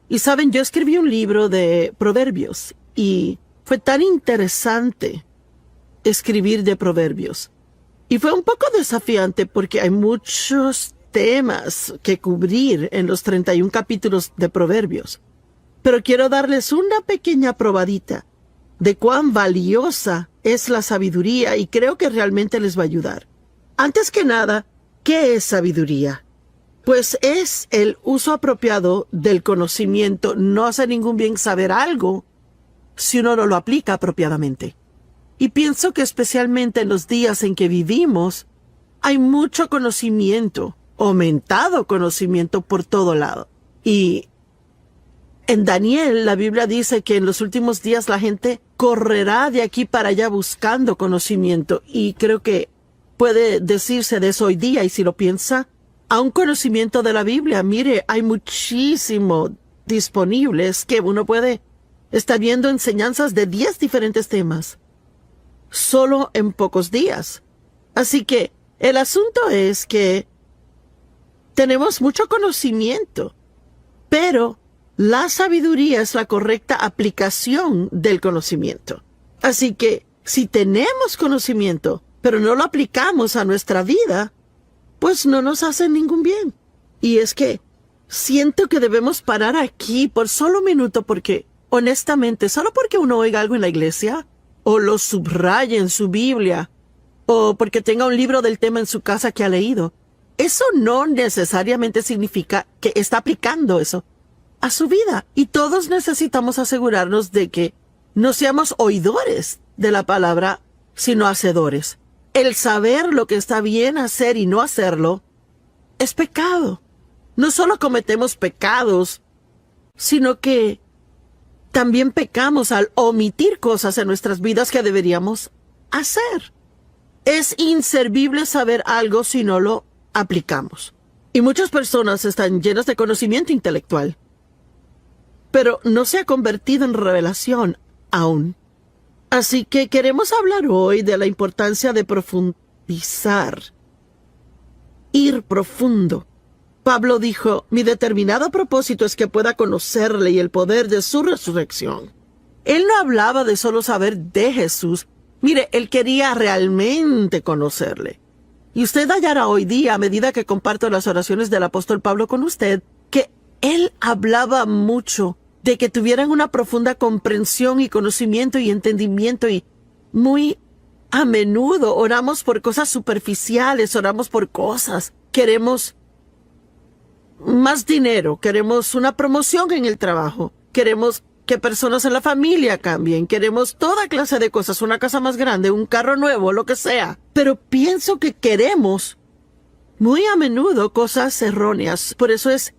Y saben, yo escribí un libro de proverbios y fue tan interesante escribir de proverbios. Y fue un poco desafiante porque hay muchos temas que cubrir en los 31 capítulos de proverbios. Pero quiero darles una pequeña probadita de cuán valiosa es la sabiduría y creo que realmente les va a ayudar. Antes que nada, ¿qué es sabiduría? Pues es el uso apropiado del conocimiento. No hace ningún bien saber algo si uno no lo aplica apropiadamente. Y pienso que especialmente en los días en que vivimos, hay mucho conocimiento, aumentado conocimiento por todo lado. Y en Daniel, la Biblia dice que en los últimos días la gente correrá de aquí para allá buscando conocimiento. Y creo que puede decirse de eso hoy día. Y si lo piensa, a un conocimiento de la Biblia, mire, hay muchísimo disponibles que uno puede estar viendo enseñanzas de 10 diferentes temas solo en pocos días. Así que el asunto es que tenemos mucho conocimiento, pero la sabiduría es la correcta aplicación del conocimiento. Así que si tenemos conocimiento, pero no lo aplicamos a nuestra vida, pues no nos hace ningún bien. Y es que siento que debemos parar aquí por solo un minuto porque, honestamente, solo porque uno oiga algo en la iglesia, o lo subraye en su Biblia, o porque tenga un libro del tema en su casa que ha leído, eso no necesariamente significa que está aplicando eso a su vida. Y todos necesitamos asegurarnos de que no seamos oidores de la palabra, sino hacedores. El saber lo que está bien hacer y no hacerlo es pecado. No solo cometemos pecados, sino que también pecamos al omitir cosas en nuestras vidas que deberíamos hacer. Es inservible saber algo si no lo aplicamos. Y muchas personas están llenas de conocimiento intelectual, pero no se ha convertido en revelación aún. Así que queremos hablar hoy de la importancia de profundizar, ir profundo. Pablo dijo, mi determinado propósito es que pueda conocerle y el poder de su resurrección. Él no hablaba de solo saber de Jesús. Mire, él quería realmente conocerle. Y usted hallará hoy día, a medida que comparto las oraciones del apóstol Pablo con usted, que él hablaba mucho de que tuvieran una profunda comprensión y conocimiento y entendimiento, y muy a menudo oramos por cosas superficiales, oramos por cosas. Queremos más dinero, queremos una promoción en el trabajo, queremos que personas en la familia cambien, queremos toda clase de cosas, una casa más grande, un carro nuevo, lo que sea. Pero pienso que queremos muy a menudo cosas erróneas. Por eso es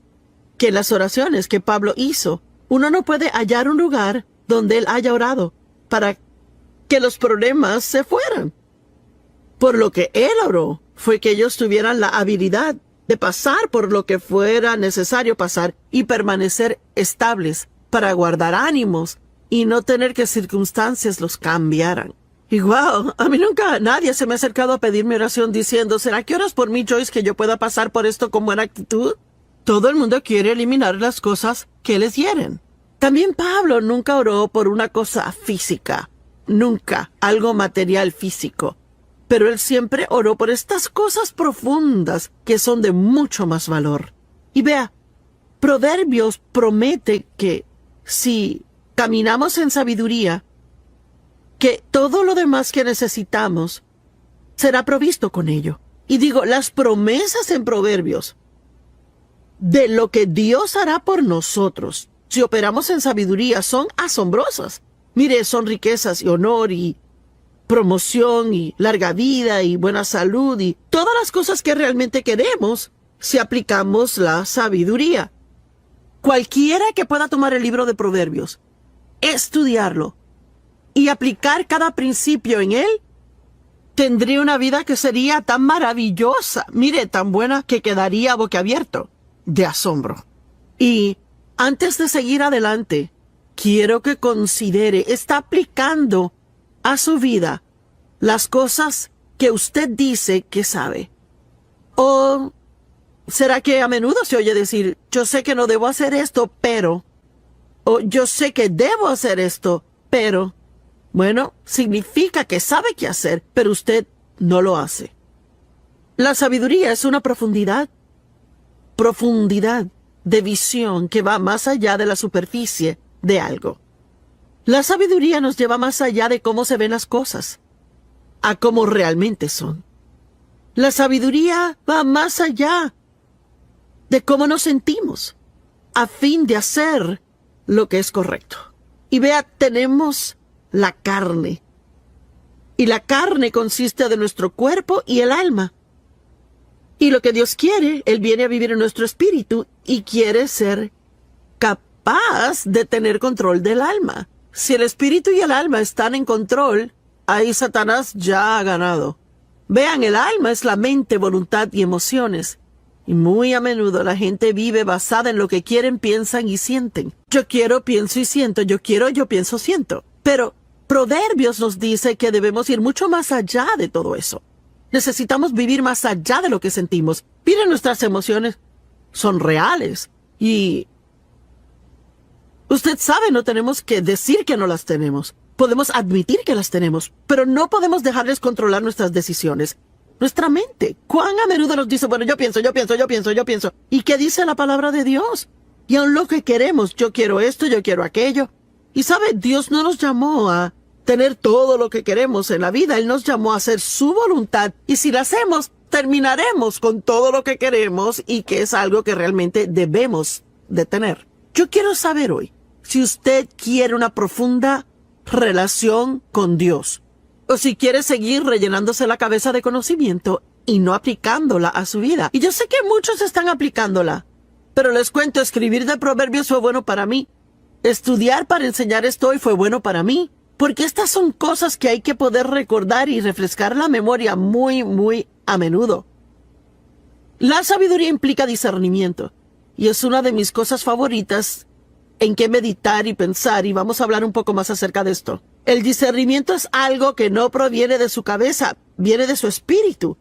que en las oraciones que Pablo hizo, uno no puede hallar un lugar donde él haya orado para que los problemas se fueran. Por lo que él oró fue que ellos tuvieran la habilidad de pasar por lo que fuera necesario pasar y permanecer estables para guardar ánimos y no tener que circunstancias los cambiaran. Y wow, a mí nunca nadie se me ha acercado a pedirme oración diciendo, ¿será que oras por mí, Joyce, que yo pueda pasar por esto con buena actitud? Todo el mundo quiere eliminar las cosas que les hieren. También Pablo nunca oró por una cosa física, nunca algo material físico. Pero él siempre oró por estas cosas profundas que son de mucho más valor. Y vea, Proverbios promete que si caminamos en sabiduría, que todo lo demás que necesitamos será provisto con ello. Y digo, las promesas en Proverbios de lo que Dios hará por nosotros si operamos en sabiduría son asombrosas. Mire, son riquezas y honor y promoción y larga vida y buena salud y todas las cosas que realmente queremos si aplicamos la sabiduría. Cualquiera que pueda tomar el libro de Proverbios, estudiarlo y aplicar cada principio en él, tendría una vida que sería tan maravillosa, mire, tan buena que quedaría boquiabierto de asombro. Y antes de seguir adelante, quiero que considere, ¿está aplicando a su vida las cosas que usted dice que sabe? ¿O será que a menudo se oye decir, yo sé que no debo hacer esto, pero O yo sé que debo hacer esto, pero, bueno, significa que sabe qué hacer, pero usted no lo hace. La sabiduría es una profundidad de visión que va más allá de la superficie de algo. La sabiduría nos lleva más allá de cómo se ven las cosas, a cómo realmente son. La sabiduría va más allá de cómo nos sentimos, a fin de hacer lo que es correcto. Y vea, tenemos la carne. Y la carne consiste de nuestro cuerpo y el alma. Y lo que Dios quiere, Él viene a vivir en nuestro espíritu y quiere ser capaz de tener control del alma. Si el espíritu y el alma están en control, ahí Satanás ya ha ganado. Vean, el alma es la mente, voluntad y emociones. Y muy a menudo la gente vive basada en lo que quieren, piensan y sienten. Yo quiero, pienso y siento. Yo quiero, yo pienso, siento. Pero Proverbios nos dice que debemos ir mucho más allá de todo eso. Necesitamos vivir más allá de lo que sentimos. Miren, nuestras emociones son reales. Y usted sabe, no tenemos que decir que no las tenemos. Podemos admitir que las tenemos, pero no podemos dejarles controlar nuestras decisiones. Nuestra mente, cuán a menudo nos dice, bueno, yo pienso. ¿Y qué dice la palabra de Dios? Y aun lo que queremos, yo quiero esto, yo quiero aquello. Y sabe, Dios no nos llamó a tener todo lo que queremos en la vida. Él nos llamó a hacer su voluntad. Y si la hacemos, terminaremos con todo lo que queremos y que es algo que realmente debemos de tener. Yo quiero saber hoy, si usted quiere una profunda relación con Dios, o si quiere seguir rellenándose la cabeza de conocimiento y no aplicándola a su vida. Y yo sé que muchos están aplicándola, pero les cuento, escribir de Proverbios fue bueno para mí. Estudiar para enseñar esto hoy fue bueno para mí, porque estas son cosas que hay que poder recordar y refrescar la memoria muy a menudo. La sabiduría implica discernimiento, y es una de mis cosas favoritas en que meditar y pensar, y vamos a hablar un poco más acerca de esto. El discernimiento es algo que no proviene de su cabeza, viene de su espíritu.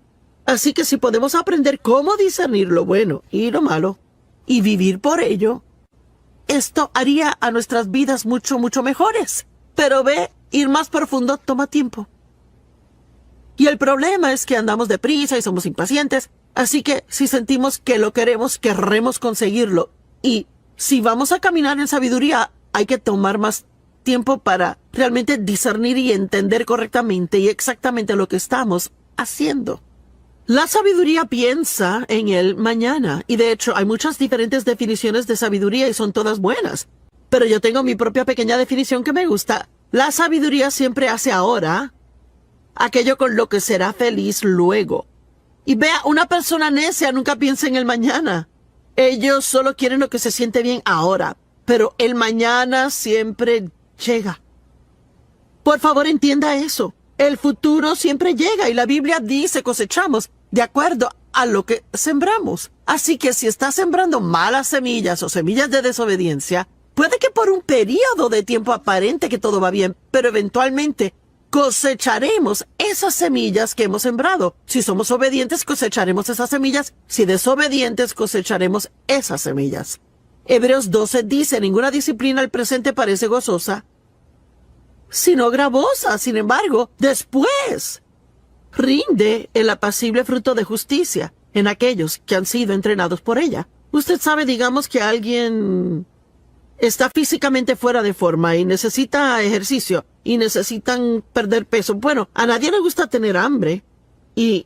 Así que si podemos aprender cómo discernir lo bueno y lo malo, y vivir por ello, esto haría a nuestras vidas mucho mejores. Pero ve, ir más profundo toma tiempo. Y el problema es que andamos deprisa y somos impacientes, así que si sentimos que lo queremos, querremos conseguirlo. Y si vamos a caminar en sabiduría, hay que tomar más tiempo para realmente discernir y entender correctamente y exactamente lo que estamos haciendo. La sabiduría piensa en el mañana, y de hecho hay muchas diferentes definiciones de sabiduría y son todas buenas. Pero yo tengo mi propia pequeña definición que me gusta. La sabiduría siempre hace ahora aquello con lo que será feliz luego. Y vea, una persona necia nunca piensa en el mañana. Ellos solo quieren lo que se siente bien ahora, pero el mañana siempre llega. Por favor, entienda eso. El futuro siempre llega y la Biblia dice cosechamos de acuerdo a lo que sembramos. Así que si estás sembrando malas semillas o semillas de desobediencia, puede que por un periodo de tiempo aparente que todo va bien, pero eventualmente cosecharemos esas semillas que hemos sembrado. Si somos obedientes, cosecharemos esas semillas. Si desobedientes, cosecharemos esas semillas. Hebreos 12 dice, ninguna disciplina al presente parece gozosa, sino gravosa. Sin embargo, después rinde el apacible fruto de justicia en aquellos que han sido entrenados por ella. Usted sabe, digamos que alguien está físicamente fuera de forma y necesita ejercicio y necesitan perder peso. Bueno, a nadie le gusta tener hambre. Y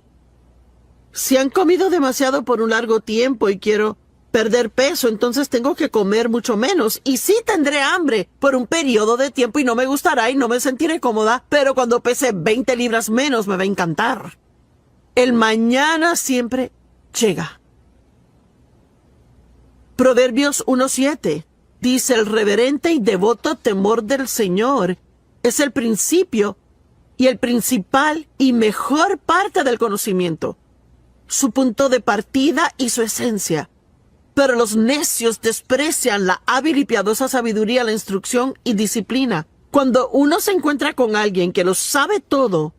si han comido demasiado por un largo tiempo y quiero perder peso, entonces tengo que comer mucho menos. Y sí tendré hambre por un periodo de tiempo y no me gustará y no me sentiré cómoda, pero cuando pese 20 libras menos me va a encantar. El mañana siempre llega. Proverbios 1:7 dice, el reverente y devoto temor del Señor es el principio y el principal y mejor parte del conocimiento, su punto de partida y su esencia. Pero los necios desprecian la hábil y piadosa sabiduría, la instrucción y disciplina. Cuando uno se encuentra con alguien que lo sabe todo,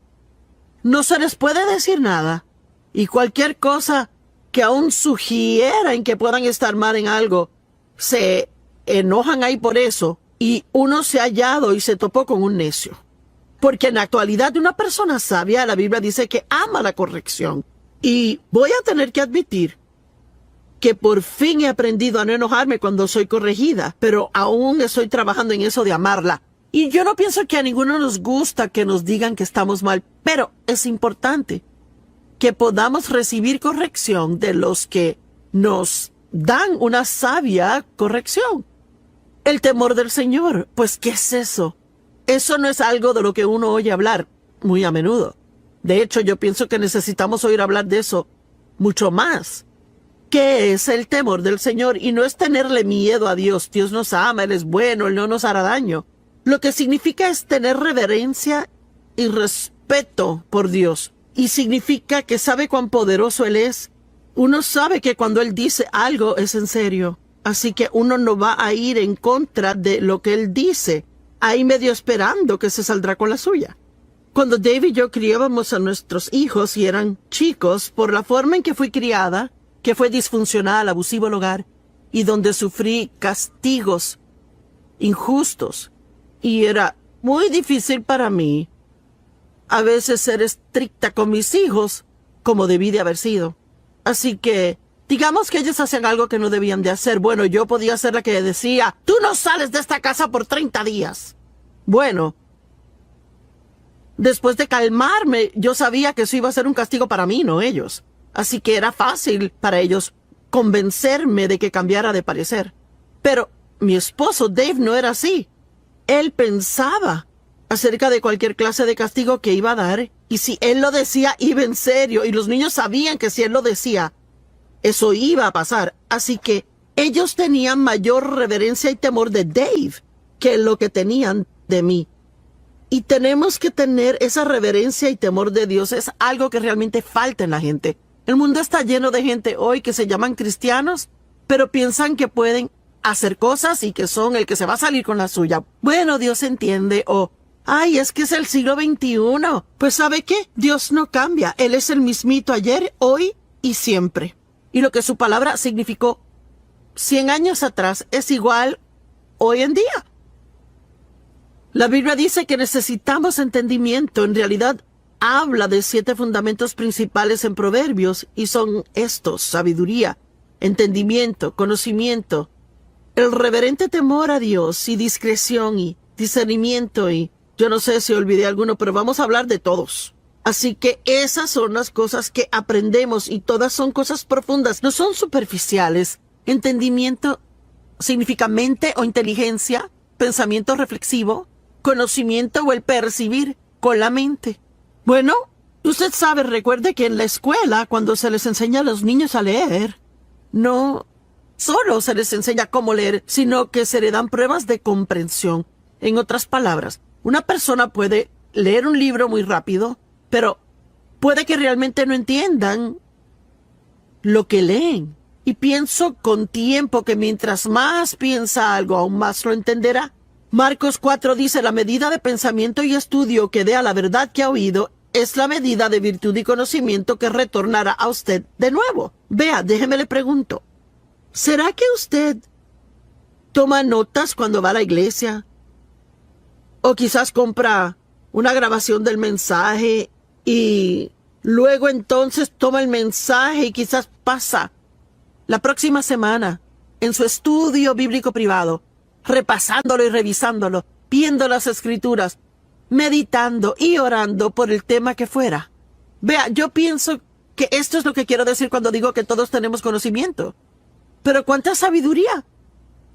no se les puede decir nada. Y cualquier cosa que aún sugiera en que puedan estar mal en algo, se enojan ahí por eso y uno se ha hallado y se topó con un necio. Porque en la actualidad una persona sabia, la Biblia dice que ama la corrección. Y voy a tener que admitir que por fin he aprendido a no enojarme cuando soy corregida, pero aún estoy trabajando en eso de amarla. Y yo no pienso que a ninguno nos gusta que nos digan que estamos mal, pero es importante que podamos recibir corrección de los que nos dan una sabia corrección. El temor del Señor, pues, ¿qué es eso? Eso no es algo de lo que uno oye hablar muy a menudo. De hecho, yo pienso que necesitamos oír hablar de eso mucho más. ¿Qué es el temor del Señor? Y no es tenerle miedo a Dios. Dios nos ama, Él es bueno, Él no nos hará daño. Lo que significa es tener reverencia y respeto por Dios. Y significa que sabe cuán poderoso Él es. Uno sabe que cuando Él dice algo es en serio. Así que uno no va a ir en contra de lo que Él dice, ahí medio esperando que se saldrá con la suya. Cuando Dave y yo criábamos a nuestros hijos y eran chicos, por la forma en que fui criada, que fue disfuncional, abusivo el hogar, y donde sufrí castigos injustos, y era muy difícil para mí a veces ser estricta con mis hijos como debí de haber sido. Así que, digamos que ellos hacían algo que no debían de hacer. Bueno, yo podía ser la que decía, tú no sales de esta casa por 30 días. Bueno, después de calmarme, yo sabía que eso iba a ser un castigo para mí, no ellos. Así que era fácil para ellos convencerme de que cambiara de parecer. Pero mi esposo Dave no era así. Él pensaba acerca de cualquier clase de castigo que iba a dar, y si él lo decía, iba en serio, y los niños sabían que si él lo decía, eso iba a pasar. Así que ellos tenían mayor reverencia y temor de Dave que lo que tenían de mí. Y tenemos que tener esa reverencia y temor de Dios. Es algo que realmente falta en la gente. El mundo está lleno de gente hoy que se llaman cristianos, pero piensan que pueden hacer cosas y que son el que se va a salir con la suya. Bueno, Dios entiende, o ay, es que es el siglo XXI. Pues ¿sabe qué? Dios no cambia. Él es el mismito ayer, hoy y siempre. Y lo que su palabra significó 100 años atrás es igual hoy en día. La Biblia dice que necesitamos entendimiento. En realidad, habla de 7 fundamentos principales en Proverbios, y son estos: sabiduría, entendimiento, conocimiento, el reverente temor a Dios, y discreción, y discernimiento, y yo no sé si olvidé alguno, pero vamos a hablar de todos. Así que esas son las cosas que aprendemos, y todas son cosas profundas, no son superficiales. Entendimiento significa mente o inteligencia, pensamiento reflexivo, conocimiento o el percibir con la mente. Bueno, usted sabe, recuerde que en la escuela, cuando se les enseña a los niños a leer, no solo se les enseña cómo leer, sino que se le dan pruebas de comprensión. En otras palabras, una persona puede leer un libro muy rápido, pero puede que realmente no entiendan lo que leen. Y pienso con tiempo que mientras más piensa algo, aún más lo entenderá. Marcos 4 dice, la medida de pensamiento y estudio que dé a la verdad que ha oído es la medida de virtud y conocimiento que retornará a usted de nuevo. Vea, déjeme le pregunto, ¿será que usted toma notas cuando va a la iglesia? O quizás compra una grabación del mensaje y luego entonces toma el mensaje y quizás pasa la próxima semana en su estudio bíblico privado, repasándolo y revisándolo, viendo las escrituras, meditando y orando por el tema que fuera. Vea, yo pienso que esto es lo que quiero decir cuando digo que todos tenemos conocimiento. Pero ¿cuánta sabiduría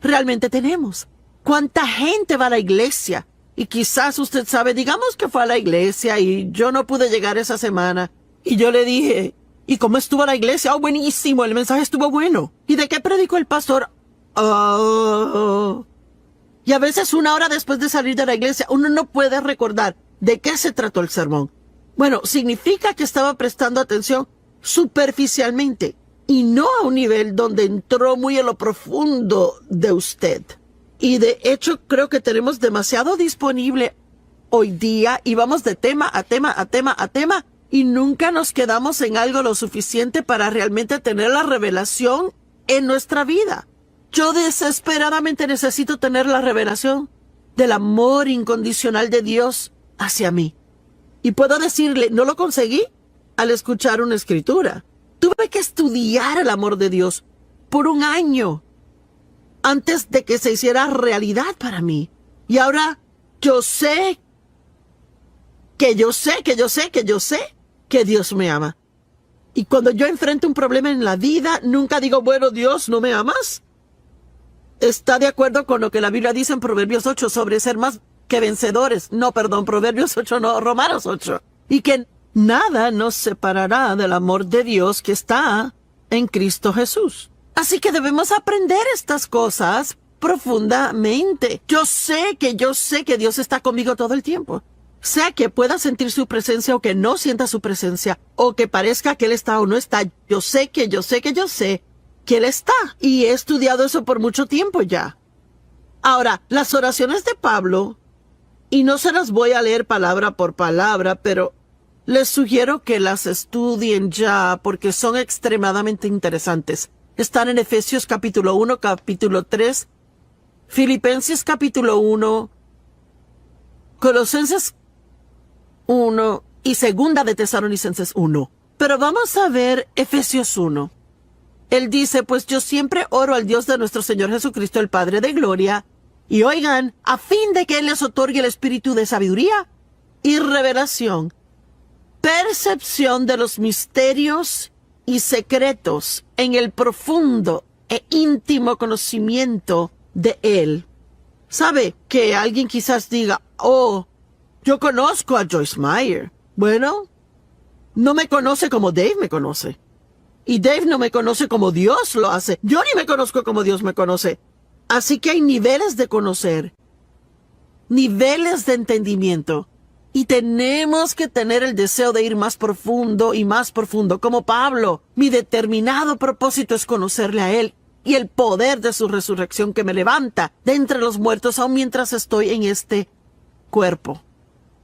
realmente tenemos? ¿Cuánta gente va a la iglesia? Y quizás usted sabe, digamos que fue a la iglesia y yo no pude llegar esa semana. Y yo le dije, ¿y cómo estuvo la iglesia? Oh, buenísimo, el mensaje estuvo bueno. ¿Y de qué predicó el pastor? Oh. Y a veces 1 hora después de salir de la iglesia, uno no puede recordar de qué se trató el sermón. Bueno, significa que estaba prestando atención superficialmente y no a un nivel donde entró muy en lo profundo de usted. Y de hecho creo que tenemos demasiado disponible hoy día y vamos de tema a tema a tema a tema y nunca nos quedamos en algo lo suficiente para realmente tener la revelación en nuestra vida. Yo desesperadamente necesito tener la revelación del amor incondicional de Dios hacia mí. Y puedo decirle, no lo conseguí al escuchar una escritura. Tuve que estudiar el amor de Dios por un año antes de que se hiciera realidad para mí. Y ahora yo sé que Dios me ama. Y cuando yo enfrento un problema en la vida, nunca digo, bueno, Dios, ¿no me amas? ¿Está de acuerdo con lo que la Biblia dice en Proverbios 8 sobre ser más que vencedores? No, perdón, Proverbios 8 no, Romanos 8. Y que nada nos separará del amor de Dios que está en Cristo Jesús. Así que debemos aprender estas cosas profundamente. Yo sé que Dios está conmigo todo el tiempo. Sea que pueda sentir su presencia o que no sienta su presencia, o que parezca que Él está o no está, yo sé que Él está. Y he estudiado eso por mucho tiempo ya. Ahora, las oraciones de Pablo, y no se las voy a leer palabra por palabra, pero les sugiero que las estudien ya porque son extremadamente interesantes. Están en Efesios capítulo 1, capítulo 3, Filipenses capítulo 1, Colosenses 1 y segunda de Tesalonicenses 1. Pero vamos a ver Efesios 1. Él dice, pues yo siempre oro al Dios de nuestro Señor Jesucristo, el Padre de Gloria, y oigan, a fin de que Él les otorgue el espíritu de sabiduría y revelación, percepción de los misterios y secretos en el profundo e íntimo conocimiento de Él. ¿Sabe que alguien quizás diga, oh, yo conozco a Joyce Meyer? Bueno, no me conoce como Dave me conoce. Y Dave no me conoce como Dios lo hace. Yo ni me conozco como Dios me conoce. Así que hay niveles de conocer, niveles de entendimiento. Y tenemos que tener el deseo de ir más profundo y más profundo. Como Pablo, mi determinado propósito es conocerle a Él y el poder de su resurrección que me levanta de entre los muertos aun mientras estoy en este cuerpo.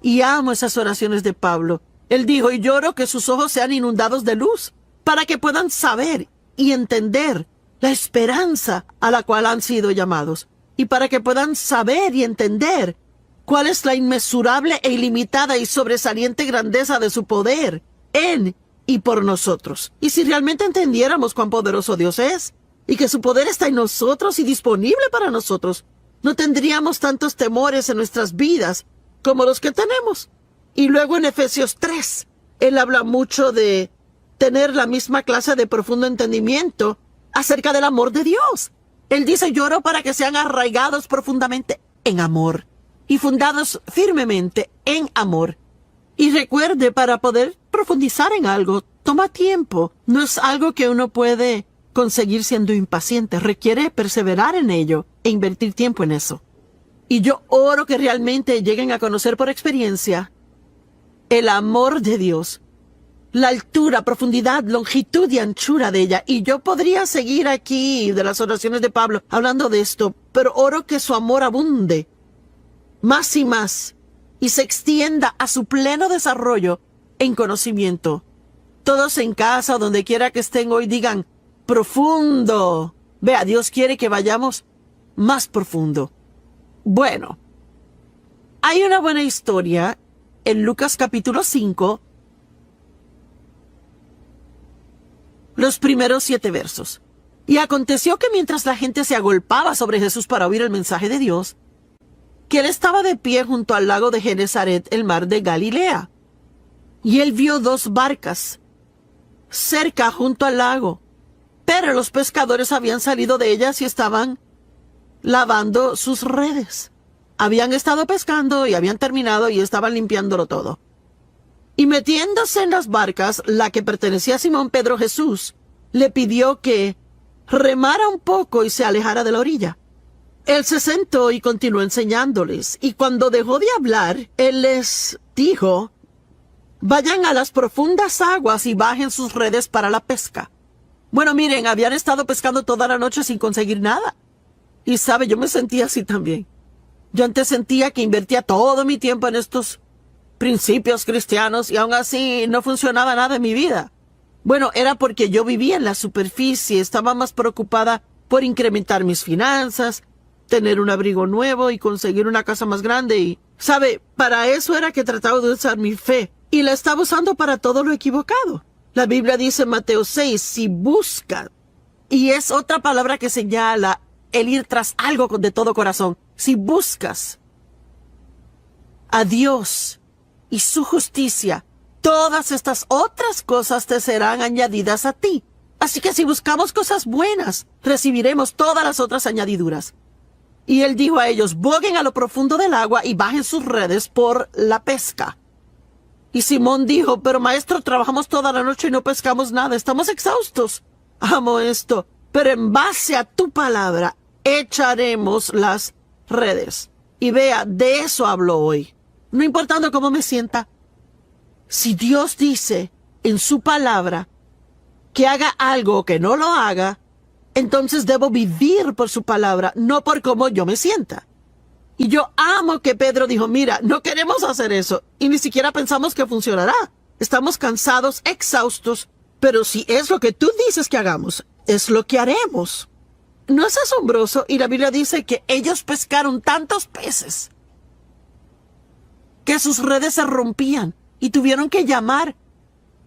Y amo esas oraciones de Pablo. Él dijo, y lloro que sus ojos sean inundados de luz, para que puedan saber y entender la esperanza a la cual han sido llamados, y para que puedan saber y entender cuál es la inmesurable e ilimitada y sobresaliente grandeza de su poder en y por nosotros. Y si realmente entendiéramos cuán poderoso Dios es, y que su poder está en nosotros y disponible para nosotros, no tendríamos tantos temores en nuestras vidas como los que tenemos. Y luego en Efesios 3, él habla mucho de tener la misma clase de profundo entendimiento acerca del amor de Dios. Él dice, lloro para que sean arraigados profundamente en amor y fundados firmemente en amor. Y recuerde, para poder profundizar en algo, toma tiempo. No es algo que uno puede conseguir siendo impaciente. Requiere perseverar en ello e invertir tiempo en eso. Y yo oro que realmente lleguen a conocer por experiencia el amor de Dios, la altura, profundidad, longitud y anchura de ella. Y yo podría seguir aquí de las oraciones de Pablo hablando de esto, pero oro que su amor abunde más y más y se extienda a su pleno desarrollo en conocimiento. Todos en casa o donde quiera que estén hoy digan, profundo. Vea, Dios quiere que vayamos más profundo. Bueno, hay una buena historia en Lucas capítulo 5, los primeros 7 versos. Y aconteció que mientras la gente se agolpaba sobre Jesús para oír el mensaje de Dios, que él estaba de pie junto al lago de Genezaret, el mar de Galilea. Y él vio 2 barcas cerca junto al lago, pero los pescadores habían salido de ellas y estaban lavando sus redes. Habían estado pescando y habían terminado y estaban limpiándolo todo. Y metiéndose en las barcas, la que pertenecía a Simón Pedro, Jesús le pidió que remara un poco y se alejara de la orilla. Él se sentó y continuó enseñándoles, y cuando dejó de hablar, él les dijo, vayan a las profundas aguas y bajen sus redes para la pesca. Bueno, miren, habían estado pescando toda la noche sin conseguir nada. Y sabe, yo me sentía así también. Yo antes sentía que invertía todo mi tiempo en estos principios cristianos y aún así no funcionaba nada en mi vida. Bueno, era porque yo vivía en la superficie, estaba más preocupada por incrementar mis finanzas, tener un abrigo nuevo y conseguir una casa más grande. Y, ¿sabe? Para eso era que trataba de usar mi fe. Y la estaba usando para todo lo equivocado. La Biblia dice en Mateo 6, si buscan, y es otra palabra que señala el ir tras algo de todo corazón. Si buscas a Dios y su justicia, todas estas otras cosas te serán añadidas a ti. Así que si buscamos cosas buenas, recibiremos todas las otras añadiduras. Y él dijo a ellos, boguen a lo profundo del agua y bajen sus redes por la pesca. Y Simón dijo, pero maestro, trabajamos toda la noche y no pescamos nada, estamos exhaustos. Amo esto, pero en base a tu palabra echaremos las redes. Y vea, de eso hablo hoy. No importando cómo me sienta. Si Dios dice en su palabra que haga algo o que no lo haga, entonces debo vivir por su palabra, no por cómo yo me sienta. Y yo amo que Pedro dijo, mira, no queremos hacer eso y ni siquiera pensamos que funcionará. Estamos cansados, exhaustos, pero si es lo que tú dices que hagamos, es lo que haremos. ¿No es asombroso? Y la Biblia dice que ellos pescaron tantos peces que sus redes se rompían y tuvieron que llamar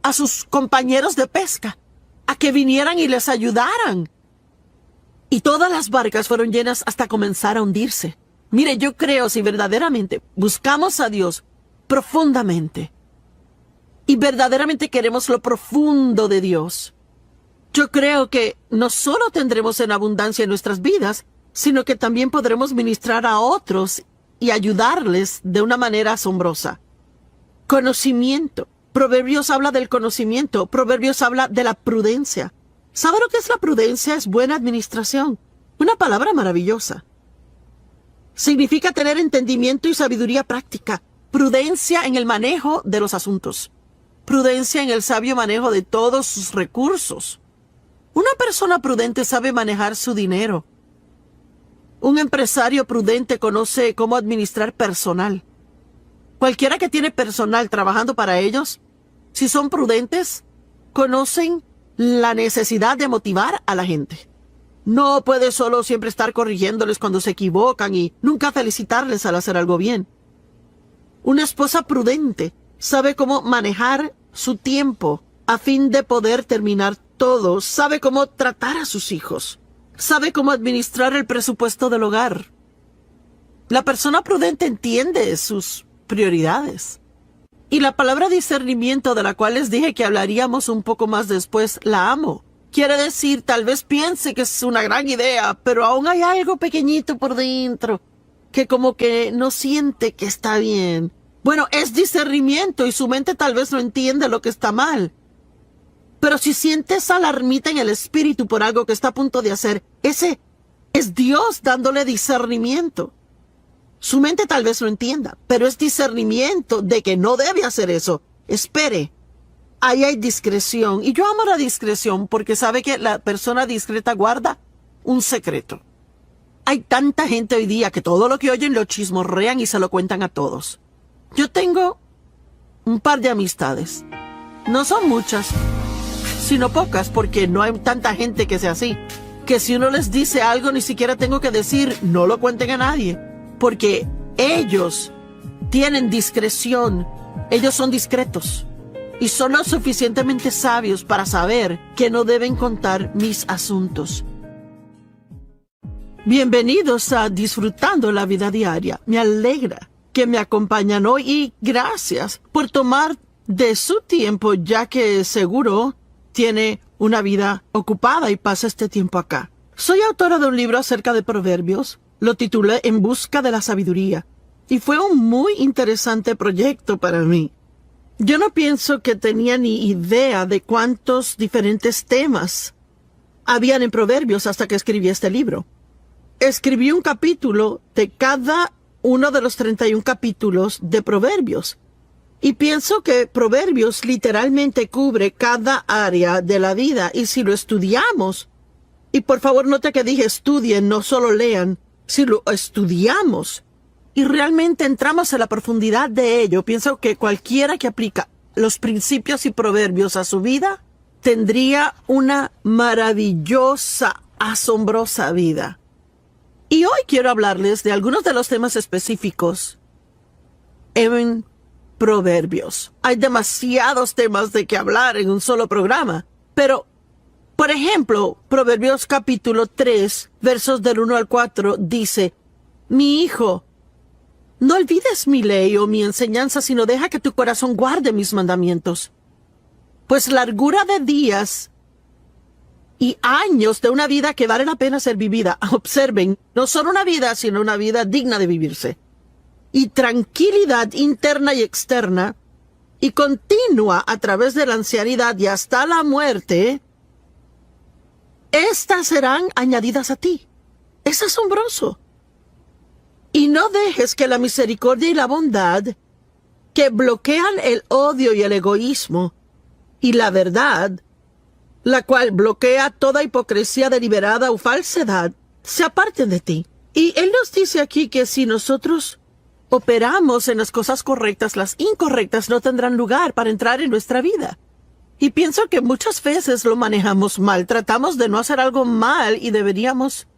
a sus compañeros de pesca a que vinieran y les ayudaran. Y todas las barcas fueron llenas hasta comenzar a hundirse. Mire, yo creo si verdaderamente buscamos a Dios profundamente y verdaderamente queremos lo profundo de Dios, yo creo que no solo tendremos en abundancia en nuestras vidas, sino que también podremos ministrar a otros y ayudarles de una manera asombrosa. Conocimiento. Proverbios habla del conocimiento. Proverbios habla de la prudencia. ¿Sabe lo que es la prudencia? Es buena administración. Una palabra maravillosa. Significa tener entendimiento y sabiduría práctica. Prudencia en el manejo de los asuntos. Prudencia en el sabio manejo de todos sus recursos. Una persona prudente sabe manejar su dinero. Un empresario prudente conoce cómo administrar personal. Cualquiera que tiene personal trabajando para ellos, si son prudentes, conocen la necesidad de motivar a la gente. No puede solo siempre estar corrigiéndoles cuando se equivocan y nunca felicitarles al hacer algo bien. Una esposa prudente sabe cómo manejar su tiempo a fin de poder terminar todo, sabe cómo tratar a sus hijos, sabe cómo administrar el presupuesto del hogar. La persona prudente entiende sus prioridades. Y la palabra discernimiento, de la cual les dije que hablaríamos un poco más después, la amo. Quiere decir, tal vez piense que es una gran idea, pero aún hay algo pequeñito por dentro que como que no siente que está bien. Bueno, es discernimiento y su mente tal vez no entiende lo que está mal. Pero si sientes alarmita en el espíritu por algo que está a punto de hacer, ese es Dios dándole discernimiento. Su mente tal vez no entienda, pero es discernimiento de que no debe hacer eso. Espere. Ahí hay discreción. Y yo amo la discreción porque sabe que la persona discreta guarda un secreto. Hay tanta gente hoy día que todo lo que oyen lo chismorrean y se lo cuentan a todos. Yo tengo un par de amistades. No son muchas, sino pocas, porque no hay tanta gente que sea así. Que si uno les dice algo, ni siquiera tengo que decir, no lo cuenten a nadie. Porque ellos tienen discreción. Ellos son discretos. Y son lo suficientemente sabios para saber que no deben contar mis asuntos. Bienvenidos a Disfrutando la Vida Diaria. Me alegra que me acompañan hoy y gracias por tomar de su tiempo, ya que seguro tiene una vida ocupada y pasa este tiempo acá. Soy autora de un libro acerca de proverbios. Lo titulé En busca de la sabiduría. Y fue un muy interesante proyecto para mí. Yo no pienso que tenía ni idea de cuántos diferentes temas habían en Proverbios hasta que escribí este libro. Escribí un capítulo de cada uno de los 31 capítulos de Proverbios. Y pienso que Proverbios literalmente cubre cada área de la vida. Y si lo estudiamos, y por favor note que dije estudien, no solo lean, si lo estudiamos y realmente entramos en la profundidad de ello, pienso que cualquiera que aplica los principios y proverbios a su vida tendría una maravillosa asombrosa vida. Y hoy quiero hablarles de algunos de los temas específicos en Proverbios. Hay demasiados temas de que hablar en un solo programa, pero, por ejemplo, Proverbios capítulo 3, versos del 1 al 4, dice: Mi hijo, no olvides mi ley o mi enseñanza, sino deja que tu corazón guarde mis mandamientos. Pues largura de días y años de una vida que vale la pena ser vivida. Observen, no solo una vida, sino una vida digna de vivirse. Y tranquilidad interna y externa, y continua a través de la ancianidad y hasta la muerte, estas serán añadidas a ti. Es asombroso. Y no dejes que la misericordia y la bondad, que bloquean el odio y el egoísmo, y la verdad, la cual bloquea toda hipocresía deliberada o falsedad, se aparten de ti. Y él nos dice aquí que si nosotros operamos en las cosas correctas, las incorrectas no tendrán lugar para entrar en nuestra vida. Y pienso que muchas veces lo manejamos mal. Tratamos de no hacer algo mal y deberíamos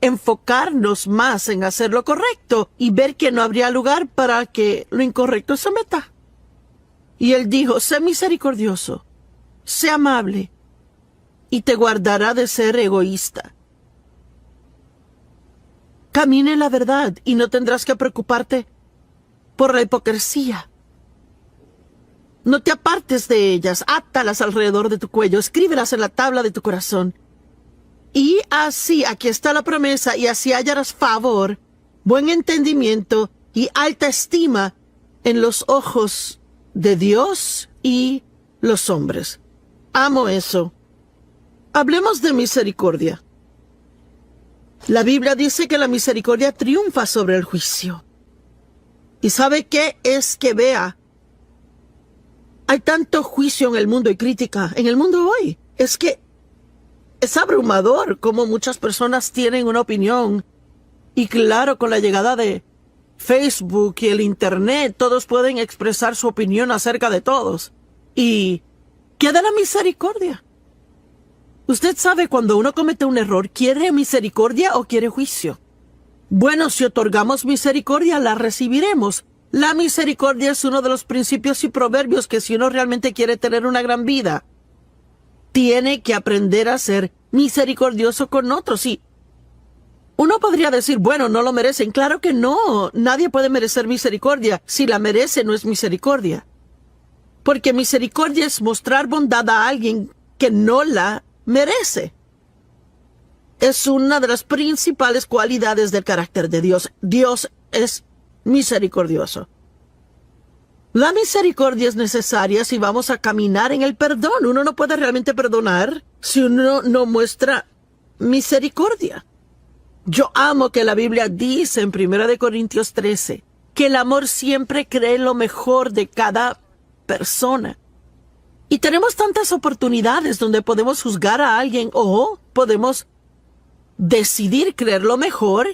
enfocarnos más en hacer lo correcto y ver que no habría lugar para que lo incorrecto se meta. Y él dijo: sé misericordioso, sé amable, y te guardará de ser egoísta. Camina en la verdad y no tendrás que preocuparte por la hipocresía. No te apartes de ellas, átalas alrededor de tu cuello, escríbelas en la tabla de tu corazón. Y así, aquí está la promesa, y así hallarás favor, buen entendimiento y alta estima en los ojos de Dios y los hombres. Amo eso. Hablemos de misericordia. La Biblia dice que la misericordia triunfa sobre el juicio. ¿Y sabe qué es que vea? Hay tanto juicio en el mundo y crítica en el mundo hoy. Es que es abrumador cómo muchas personas tienen una opinión. Y claro, con la llegada de Facebook y el Internet, todos pueden expresar su opinión acerca de todos. ¿Y qué de la misericordia? Usted sabe, cuando uno comete un error, ¿quiere misericordia o quiere juicio? Bueno, si otorgamos misericordia, la recibiremos. La misericordia es uno de los principios y proverbios que, si uno realmente quiere tener una gran vida, tiene que aprender a ser misericordioso con otros. Y uno podría decir: bueno, no lo merecen. Claro que no. Nadie puede merecer misericordia. Si la merece, no es misericordia. Porque misericordia es mostrar bondad a alguien que no la merece. Es una de las principales cualidades del carácter de Dios. Dios es misericordioso. La misericordia es necesaria si vamos a caminar en el perdón. Uno no puede realmente perdonar si uno no muestra misericordia. Yo amo que la Biblia dice en 1 Corintios 13 que el amor siempre cree lo mejor de cada persona. Y tenemos tantas oportunidades donde podemos juzgar a alguien o podemos decidir creer lo mejor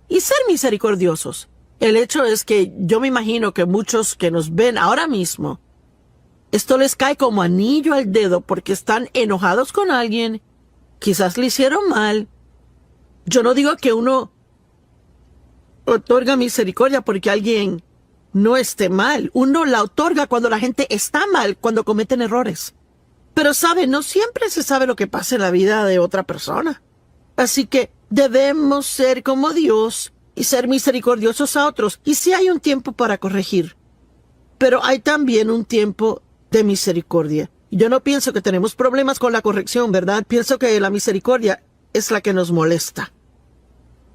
y ser misericordiosos. El hecho es que yo me imagino que muchos que nos ven ahora mismo, esto les cae como anillo al dedo porque están enojados con alguien, quizás le hicieron mal. Yo no digo que uno otorga misericordia porque alguien no esté mal. Uno la otorga cuando la gente está mal, cuando cometen errores. Pero sabe, no siempre se sabe lo que pasa en la vida de otra persona. Así que debemos ser como Dios y ser misericordiosos a otros. Y sí hay un tiempo para corregir, pero hay también un tiempo de misericordia. Yo no pienso que tenemos problemas con la corrección, ¿verdad? Pienso que la misericordia es la que nos molesta.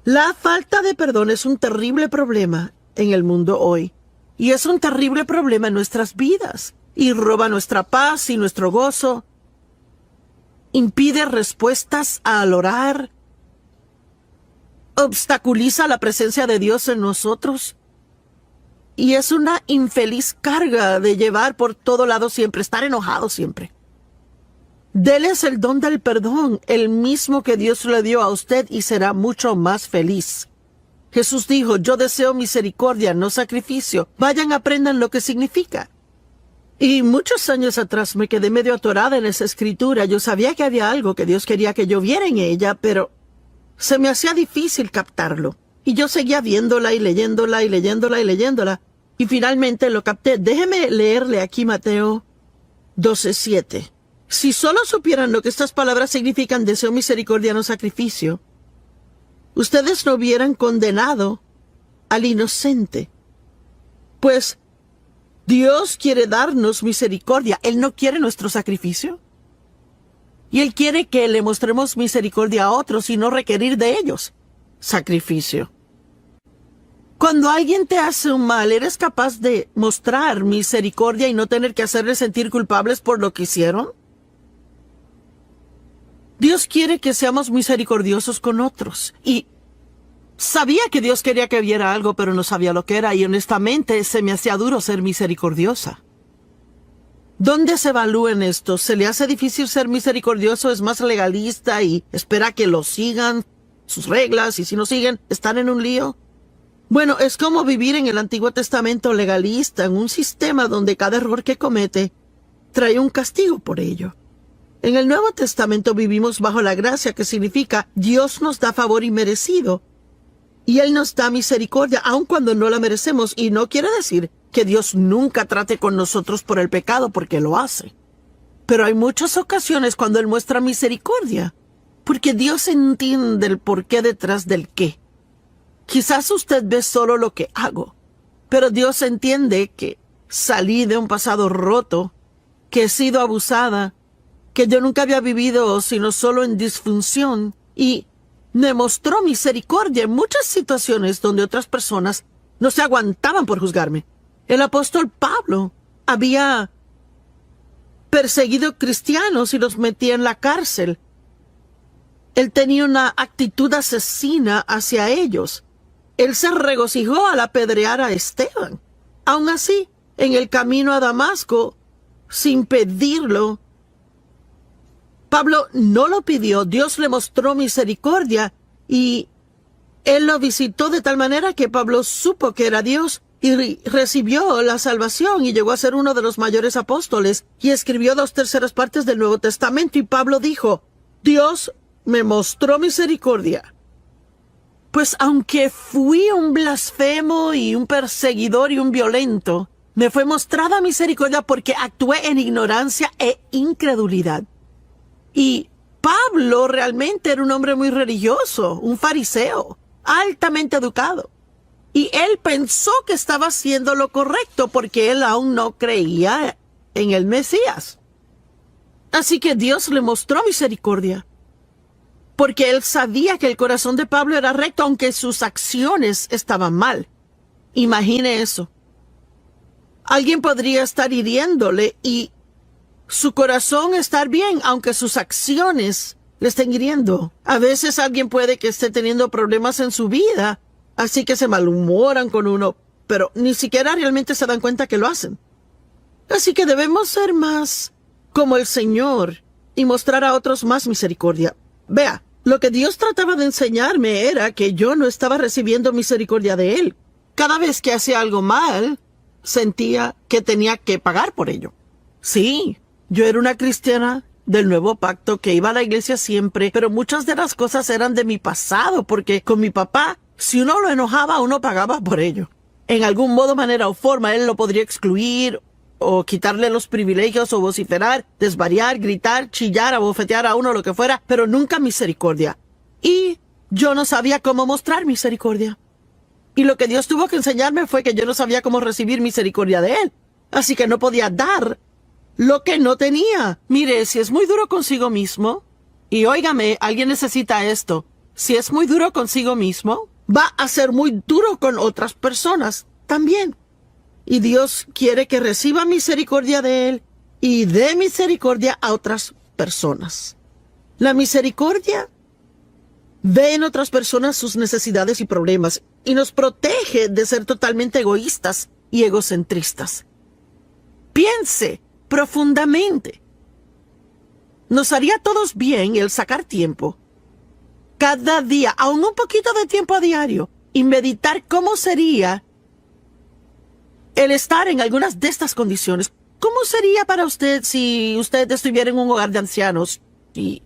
La falta de perdón es un terrible problema en el mundo hoy. Y es un terrible problema en nuestras vidas. Y roba nuestra paz y nuestro gozo. Impide respuestas al orar. Obstaculiza la presencia de Dios en nosotros. Y es una infeliz carga de llevar por todo lado siempre, estar enojado siempre. Déles el don del perdón, el mismo que Dios le dio a usted, y será mucho más feliz. Jesús dijo: yo deseo misericordia, no sacrificio. Vayan, aprendan lo que significa. Y muchos años atrás me quedé medio atorada en esa escritura. Yo sabía que había algo que Dios quería que yo viera en ella, pero se me hacía difícil captarlo. Y yo seguía viéndola y leyéndola y leyéndola y leyéndola. Y finalmente lo capté. Déjeme leerle aquí Mateo 12:7. Si solo supieran lo que estas palabras significan, deseo, misericordia, no sacrificio, ustedes no hubieran condenado al inocente. Pues Dios quiere darnos misericordia. Él no quiere nuestro sacrificio. Y Él quiere que le mostremos misericordia a otros y no requerir de ellos sacrificio. Cuando alguien te hace un mal, ¿eres capaz de mostrar misericordia y no tener que hacerles sentir culpables por lo que hicieron? Dios quiere que seamos misericordiosos con otros. Y sabía que Dios quería que viera algo, pero no sabía lo que era. Y honestamente se me hacía duro ser misericordiosa. ¿Dónde se evalúa en esto? ¿Se le hace difícil ser misericordioso? ¿Es más legalista y espera que lo sigan sus reglas? Y si no siguen, ¿están en un lío? Bueno, es como vivir en el Antiguo Testamento legalista, en un sistema donde cada error que comete trae un castigo por ello. En el Nuevo Testamento vivimos bajo la gracia, que significa Dios nos da favor inmerecido y Él nos da misericordia aun cuando no la merecemos. Y no quiere decir que Dios nunca trate con nosotros por el pecado, porque lo hace. Pero hay muchas ocasiones cuando Él muestra misericordia, porque Dios entiende el porqué detrás del qué. Quizás usted ve solo lo que hago, pero Dios entiende que salí de un pasado roto, que he sido abusada, que yo nunca había vivido sino solo en disfunción, y me mostró misericordia en muchas situaciones donde otras personas no se aguantaban por juzgarme. El apóstol Pablo había perseguido cristianos y los metía en la cárcel. Él tenía una actitud asesina hacia ellos. Él se regocijó al apedrear a Esteban. Aun así, en el camino a Damasco, sin pedirlo, Pablo no lo pidió. Dios le mostró misericordia y Él lo visitó de tal manera que Pablo supo que era Dios y recibió la salvación y llegó a ser uno de los mayores apóstoles y escribió 2/3 partes del Nuevo Testamento. Y Pablo dijo, Dios me mostró misericordia. Pues aunque fui un blasfemo y un perseguidor y un violento, me fue mostrada misericordia porque actué en ignorancia e incredulidad. Y Pablo realmente era un hombre muy religioso, un fariseo, altamente educado. Y él pensó que estaba haciendo lo correcto porque él aún no creía en el Mesías. Así que Dios le mostró misericordia, porque él sabía que el corazón de Pablo era recto, aunque sus acciones estaban mal. Imagine eso. Alguien podría estar hiriéndole y su corazón estar bien, aunque sus acciones le estén hiriendo. A veces alguien puede que esté teniendo problemas en su vida, así que se malhumoran con uno, pero ni siquiera realmente se dan cuenta que lo hacen. Así que debemos ser más como el Señor y mostrar a otros más misericordia. Vea, lo que Dios trataba de enseñarme era que yo no estaba recibiendo misericordia de Él. Cada vez que hacía algo mal, sentía que tenía que pagar por ello. Sí, yo era una cristiana del Nuevo Pacto que iba a la iglesia siempre, pero muchas de las cosas eran de mi pasado, porque con mi papá, si uno lo enojaba, uno pagaba por ello. En algún modo, manera o forma, él lo podría excluir o quitarle los privilegios o vociferar, desvariar, gritar, chillar, abofetear a uno, lo que fuera, pero nunca misericordia. Y yo no sabía cómo mostrar misericordia. Y lo que Dios tuvo que enseñarme fue que yo no sabía cómo recibir misericordia de Él. Así que no podía dar lo que no tenía. Mire, si es muy duro consigo mismo, y óigame, alguien necesita esto, si es muy duro consigo mismo, va a ser muy duro con otras personas también. Y Dios quiere que reciba misericordia de Él y dé misericordia a otras personas. La misericordia ve en otras personas sus necesidades y problemas y nos protege de ser totalmente egoístas y egocentristas. Piense profundamente. Nos haría a todos bien el sacar tiempo, cada día, aún un poquito de tiempo a diario, y meditar cómo sería el estar en algunas de estas condiciones. ¿Cómo sería para usted si usted estuviera en un hogar de ancianos y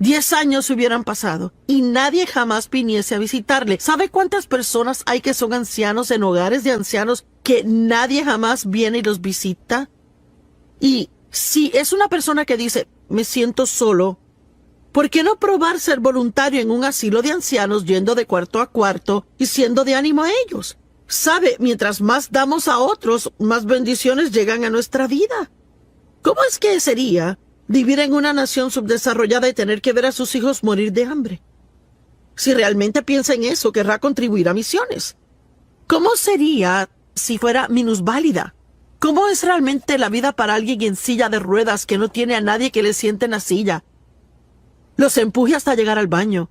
10 años hubieran pasado y nadie jamás viniese a visitarle. ¿Sabe cuántas personas hay que son ancianos en hogares de ancianos que nadie jamás viene y los visita? Y si es una persona que dice, me siento solo, ¿por qué no probar ser voluntario en un asilo de ancianos yendo de cuarto a cuarto y siendo de ánimo a ellos? ¿Sabe? Mientras más damos a otros, más bendiciones llegan a nuestra vida. ¿Cómo es que sería vivir en una nación subdesarrollada y tener que ver a sus hijos morir de hambre? Si realmente piensa en eso, querrá contribuir a misiones. ¿Cómo sería si fuera minusválida? ¿Cómo es realmente la vida para alguien en silla de ruedas que no tiene a nadie que le siente en la silla? Los empuje hasta llegar al baño,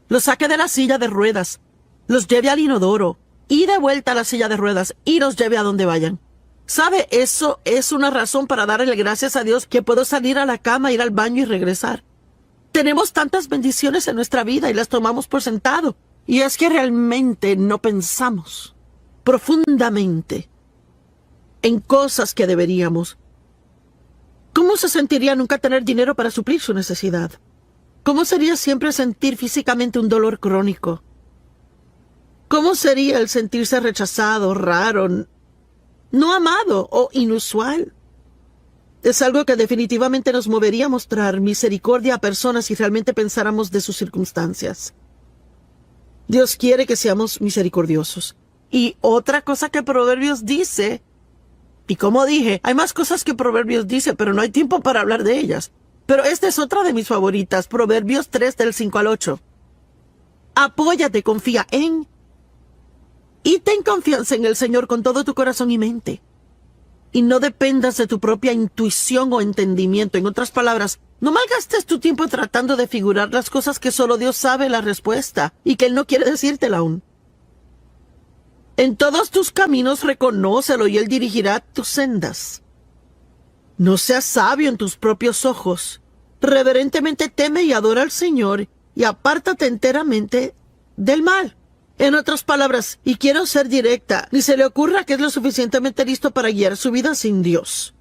los saque de la silla de ruedas, los lleve al inodoro y de vuelta a la silla de ruedas y los lleve a donde vayan. ¿Sabe? Eso es una razón para darle gracias a Dios que puedo salir a la cama, ir al baño y regresar. Tenemos tantas bendiciones en nuestra vida y las tomamos por sentado. Y es que realmente no pensamos profundamente en cosas que deberíamos. ¿Cómo se sentiría nunca tener dinero para suplir su necesidad? ¿Cómo sería siempre sentir físicamente un dolor crónico? ¿Cómo sería el sentirse rechazado, raro, no amado o inusual? Es algo que definitivamente nos movería a mostrar misericordia a personas si realmente pensáramos de sus circunstancias. Dios quiere que seamos misericordiosos. Y otra cosa que Proverbios dice, y como dije, hay más cosas que Proverbios dice, pero no hay tiempo para hablar de ellas. Pero esta es otra de mis favoritas, Proverbios 3 del 5 al 8. Apóyate, confía en y ten confianza en el Señor con todo tu corazón y mente. Y no dependas de tu propia intuición o entendimiento. En otras palabras, no malgastes tu tiempo tratando de figurar las cosas que solo Dios sabe la respuesta y que Él no quiere decírtela aún. En todos tus caminos reconócelo y Él dirigirá tus sendas. No seas sabio en tus propios ojos. Reverentemente teme y adora al Señor y apártate enteramente del mal. En otras palabras, y quiero ser directa, ni se le ocurra que es lo suficientemente listo para guiar su vida sin Dios.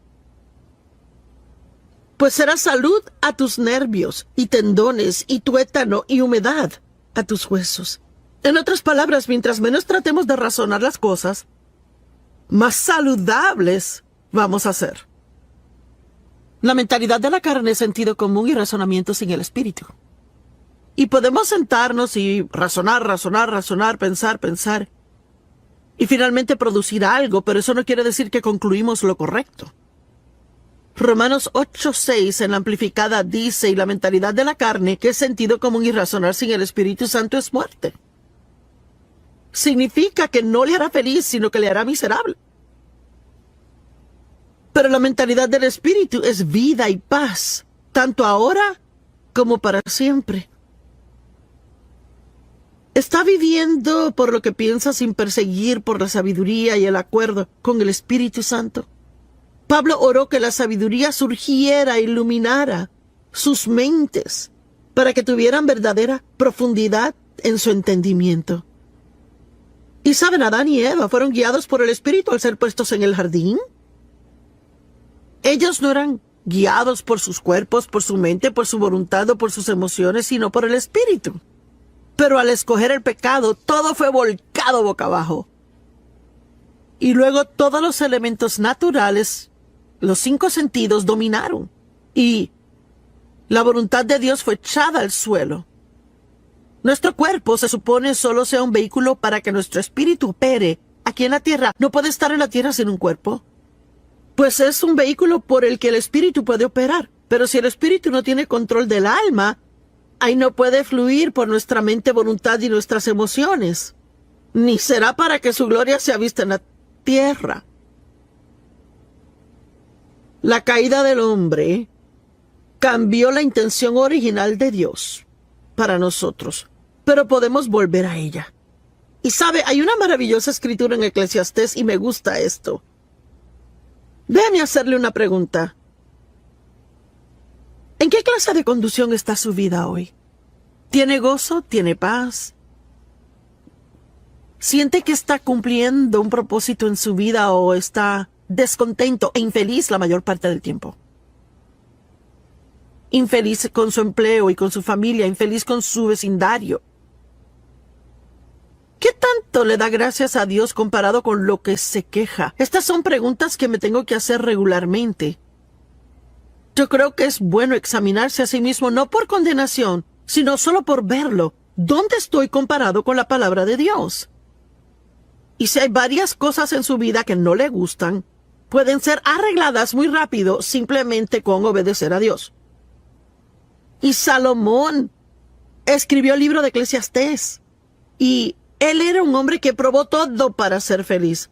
Pues será salud a tus nervios y tendones y tuétano y humedad a tus huesos. En otras palabras, mientras menos tratemos de razonar las cosas, más saludables vamos a ser. La mentalidad de la carne es sentido común y razonamiento sin el espíritu. Y podemos sentarnos y razonar, pensar, y finalmente producir algo, pero eso no quiere decir que concluimos lo correcto. Romanos 8:6 en la amplificada dice, y la mentalidad de la carne, que es sentido común y razonar sin el Espíritu Santo, es muerte. Significa que no le hará feliz, sino que le hará miserable. Pero la mentalidad del Espíritu es vida y paz, tanto ahora como para siempre. ¿Está viviendo por lo que piensa sin perseguir por la sabiduría y el acuerdo con el Espíritu Santo? Pablo oró que la sabiduría surgiera e iluminara sus mentes para que tuvieran verdadera profundidad en su entendimiento. Y saben, Adán y Eva fueron guiados por el Espíritu al ser puestos en el jardín. Ellos no eran guiados por sus cuerpos, por su mente, por su voluntad o por sus emociones, sino por el Espíritu. Pero al escoger el pecado, todo fue volcado boca abajo. Y luego todos los elementos naturales, los 5 sentidos, dominaron. Y la voluntad de Dios fue echada al suelo. Nuestro cuerpo se supone solo sea un vehículo para que nuestro espíritu opere aquí en la tierra. No puede estar en la tierra sin un cuerpo. Pues es un vehículo por el que el espíritu puede operar. Pero si el espíritu no tiene control del alma, ahí no puede fluir por nuestra mente, voluntad y nuestras emociones. Ni será para que su gloria sea vista en la tierra. La caída del hombre cambió la intención original de Dios para nosotros, pero podemos volver a ella. Y sabe, hay una maravillosa escritura en Eclesiastés y me gusta esto. Déjame hacerle una pregunta. ¿En qué clase de conducción está su vida hoy? ¿Tiene gozo? ¿Tiene paz? ¿Siente que está cumpliendo un propósito en su vida o está descontento e infeliz la mayor parte del tiempo? infeliz con su empleo y con su familia, infeliz con su vecindario. ¿Qué tanto le da gracias a Dios comparado con lo que se queja? Estas son preguntas que me tengo que hacer regularmente. Yo creo que es bueno examinarse a sí mismo no por condenación, sino solo por verlo. ¿Dónde estoy comparado con la palabra de Dios? Y si hay varias cosas en su vida que no le gustan, pueden ser arregladas muy rápido simplemente con obedecer a Dios. Y Salomón escribió el libro de Eclesiastés. Y él era un hombre que probó todo para ser feliz.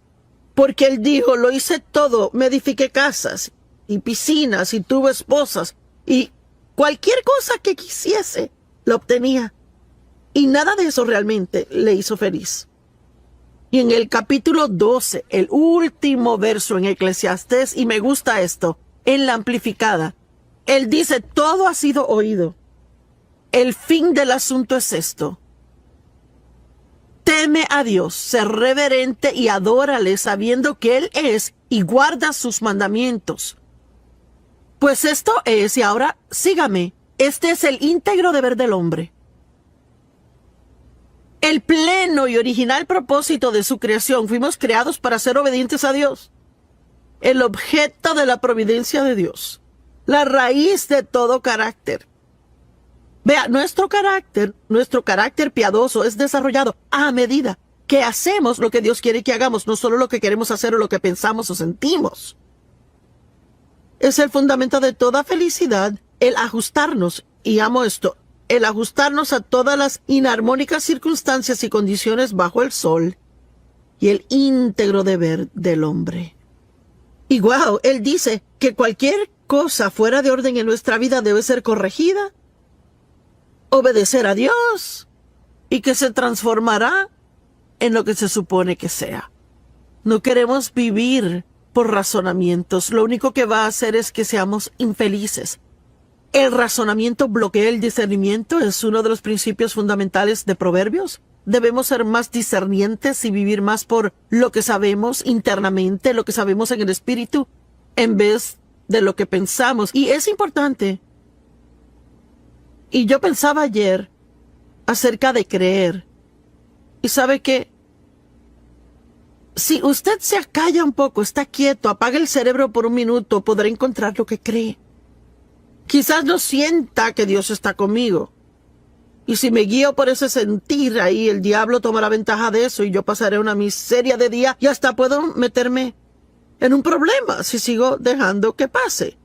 Porque él dijo, lo hice todo, me edifiqué casas y piscinas y tuve esposas. Y cualquier cosa que quisiese, lo obtenía. Y nada de eso realmente le hizo feliz. Y en el capítulo 12, el último verso en Eclesiastés, y me gusta esto, en la amplificada, él dice, todo ha sido oído. El fin del asunto es esto. Teme a Dios, sé reverente y adórale sabiendo que Él es y guarda sus mandamientos. Pues esto es, y ahora sígame, este es el íntegro deber del hombre. El pleno y original propósito de su creación, fuimos creados para ser obedientes a Dios. El objeto de la providencia de Dios. La raíz de todo carácter. Vea, nuestro carácter piadoso es desarrollado a medida que hacemos lo que Dios quiere que hagamos, no solo lo que queremos hacer o lo que pensamos o sentimos. Es el fundamento de toda felicidad, el ajustarnos, y amo esto, el ajustarnos a todas las inarmónicas circunstancias y condiciones bajo el sol, y el íntegro deber del hombre. Y wow, él dice que cualquier cosa fuera de orden en nuestra vida debe ser corregida, obedecer a Dios, y que se transformará en lo que se supone que sea. No queremos vivir por razonamientos. Lo único que va a hacer es que seamos infelices. El razonamiento bloquea el discernimiento. Es uno de los principios fundamentales de Proverbios. Debemos ser más discernientes y vivir más por lo que sabemos internamente, lo que sabemos en el espíritu, en vez de lo que pensamos. Y es importante. Y yo pensaba ayer acerca de creer. Y sabe que si usted se acalla un poco, está quieto, apaga el cerebro por un minuto, podrá encontrar lo que cree. Quizás no sienta que Dios está conmigo. Y si me guío por ese sentir, ahí el diablo tomará ventaja de eso y yo pasaré una miseria de día y hasta puedo meterme en un problema si sigo dejando que pase.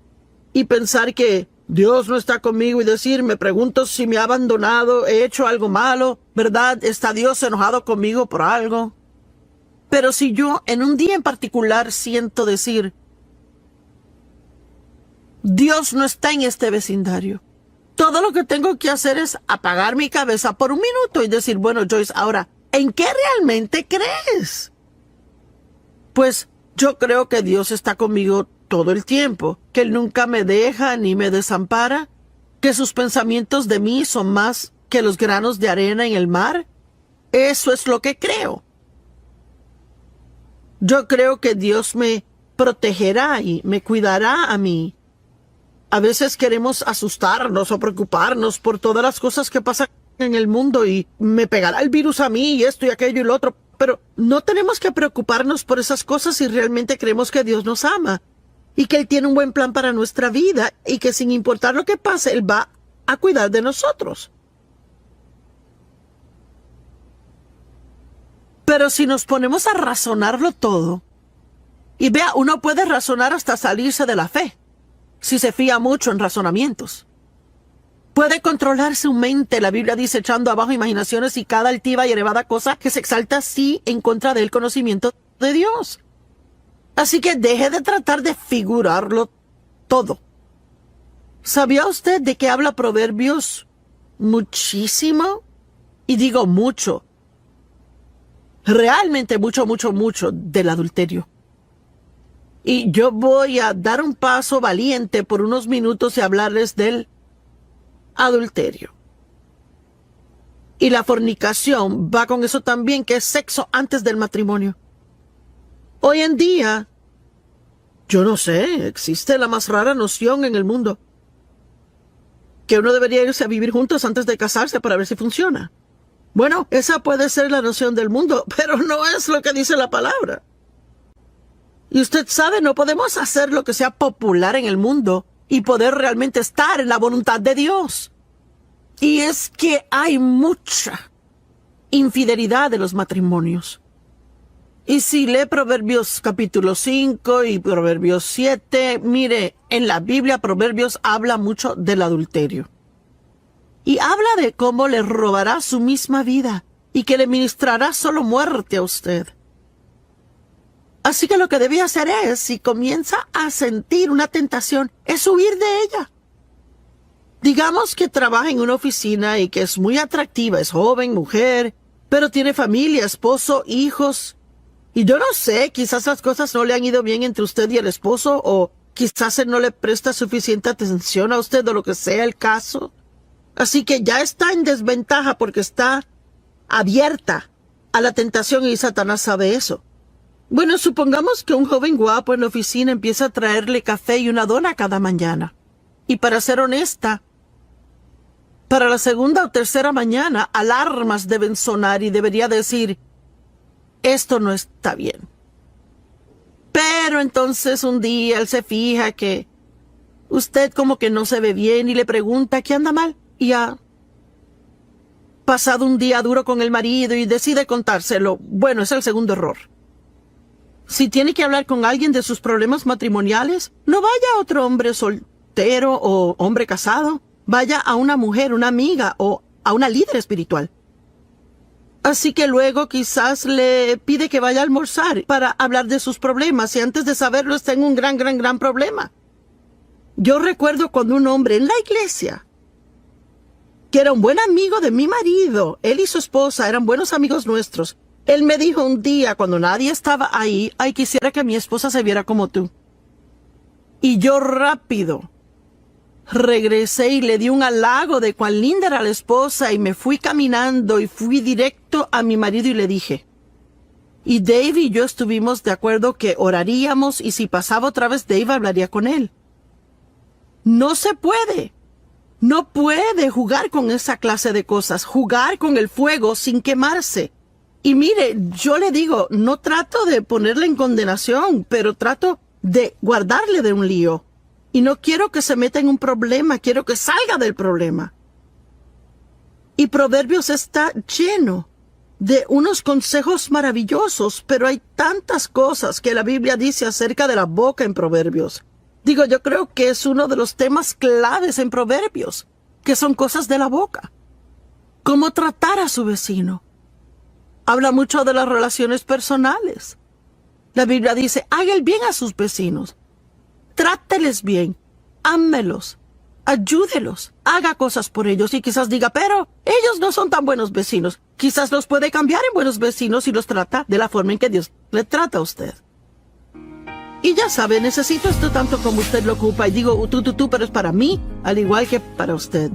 Y pensar que Dios no está conmigo y decir, me pregunto si me ha abandonado, he hecho algo malo, ¿verdad? ¿Está Dios enojado conmigo por algo? Pero si yo en un día en particular siento decir, Dios no está en este vecindario, todo lo que tengo que hacer es apagar mi cabeza por un minuto y decir, bueno, Joyce, ahora, ¿en qué realmente crees? Pues yo creo que Dios está conmigo todo el tiempo, que Él nunca me deja ni me desampara, que sus pensamientos de mí son más que los granos de arena en el mar. Eso es lo que creo. Yo creo que Dios me protegerá y me cuidará a mí. A veces queremos asustarnos o preocuparnos por todas las cosas que pasan en el mundo y me pegará el virus a mí y esto y aquello y lo otro. Pero no tenemos que preocuparnos por esas cosas si realmente creemos que Dios nos ama y que Él tiene un buen plan para nuestra vida y que sin importar lo que pase, Él va a cuidar de nosotros. Pero si nos ponemos a razonarlo todo, y vea, uno puede razonar hasta salirse de la fe, si se fía mucho en razonamientos. Puede controlar su mente, la Biblia dice, echando abajo imaginaciones y cada altiva y elevada cosa que se exalta así en contra del conocimiento de Dios. Así que deje de tratar de figurarlo todo. ¿Sabía usted de qué habla Proverbios muchísimo? Y digo mucho. Realmente mucho del adulterio. Y yo voy a dar un paso valiente por unos minutos y hablarles del adulterio. Y la fornicación va con eso también, que es sexo antes del matrimonio. Hoy en día, yo no sé, existe la más rara noción en el mundo. que uno debería irse a vivir juntos antes de casarse para ver si funciona. Bueno, esa puede ser la noción del mundo, pero no es lo que dice la palabra. Y usted sabe, no podemos hacer lo que sea popular en el mundo y poder realmente estar en la voluntad de Dios. Y es que hay mucha infidelidad de los matrimonios. Y si lee Proverbios capítulo 5 y Proverbios 7, mire, en la Biblia Proverbios habla mucho del adulterio. Y habla de cómo le robará su misma vida y que le ministrará solo muerte a usted. Así que lo que debe hacer es, si comienza a sentir una tentación, es huir de ella. Digamos que trabaja en una oficina y que es muy atractiva, es joven, mujer, pero tiene familia, esposo, hijos. Y yo no sé, quizás las cosas no le han ido bien entre usted y el esposo, o quizás él no le presta suficiente atención a usted o lo que sea el caso. Así que ya está en desventaja porque está abierta a la tentación y Satanás sabe eso. Bueno, supongamos que un joven guapo en la oficina empieza a traerle café y una dona cada mañana. Y para ser honesta, para la segunda o tercera mañana, alarmas deben sonar y debería decir, esto no está bien. Pero entonces un día él se fija que usted como que no se ve bien y le pregunta qué anda mal. Y ha pasado un día duro con el marido y decide contárselo. Bueno, es el segundo error. Si tiene que hablar con alguien de sus problemas matrimoniales, no vaya a otro hombre soltero o hombre casado. Vaya a una mujer, una amiga o a una líder espiritual. Así que luego quizás le pide que vaya a almorzar para hablar de sus problemas y antes de saberlo está en un gran problema. Yo recuerdo cuando un hombre en la iglesia, que era un buen amigo de mi marido, él y su esposa eran buenos amigos nuestros, él me dijo un día cuando nadie estaba ahí, ay, quisiera que mi esposa se viera como tú. Y yo rápido regresé y le di un halago de cuán linda era la esposa y me fui caminando y fui directo a mi marido y le dije. Y Dave y yo estuvimos de acuerdo que oraríamos y si pasaba otra vez Dave hablaría con él. No se puede. No puede jugar con esa clase de cosas, jugar con el fuego sin quemarse. Y mire, yo le digo, no trato de ponerle en condenación, pero trato de guardarle de un lío. Y no quiero que se meta en un problema, quiero que salga del problema. Y Proverbios está lleno de unos consejos maravillosos, pero hay tantas cosas que la Biblia dice acerca de la boca en Proverbios. Digo, yo creo que es uno de los temas claves en Proverbios, que son cosas de la boca. Cómo tratar a su vecino. Habla mucho de las relaciones personales. La Biblia dice, haga el bien a sus vecinos. Tráteles bien, ámelos, ayúdelos, haga cosas por ellos y quizás diga, pero ellos no son tan buenos vecinos. Quizás los puede cambiar en buenos vecinos y los trata de la forma en que Dios le trata a usted. Y ya sabe, necesito esto tanto como usted lo ocupa y digo tú, pero es para mí, al igual que para usted.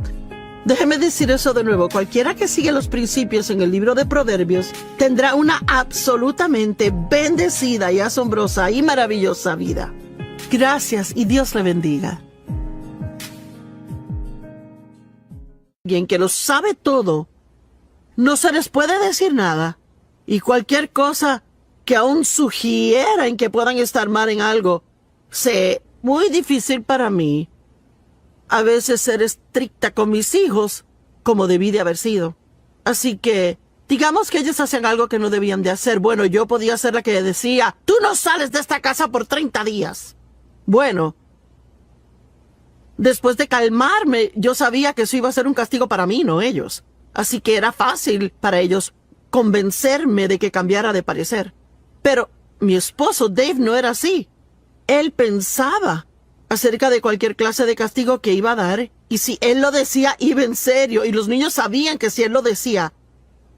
Déjeme decir eso de nuevo, cualquiera que sigue los principios en el libro de Proverbios tendrá una absolutamente bendecida y asombrosa y maravillosa vida. Gracias y Dios le bendiga. Alguien que lo sabe todo, no se les puede decir nada. Y cualquier cosa que aún sugiera en que puedan estar mal en algo, es muy difícil para mí a veces ser estricta con mis hijos como debí de haber sido. Así que, digamos que ellos hacen algo que no debían de hacer. Bueno, yo podía ser la que decía, tú no sales de esta casa por 30 días. Bueno, después de calmarme, yo sabía que eso iba a ser un castigo para mí, no ellos. Así que era fácil para ellos convencerme de que cambiara de parecer. Pero mi esposo Dave no era así. Él pensaba acerca de cualquier clase de castigo que iba a dar, y si él lo decía, iba en serio, y los niños sabían que si él lo decía,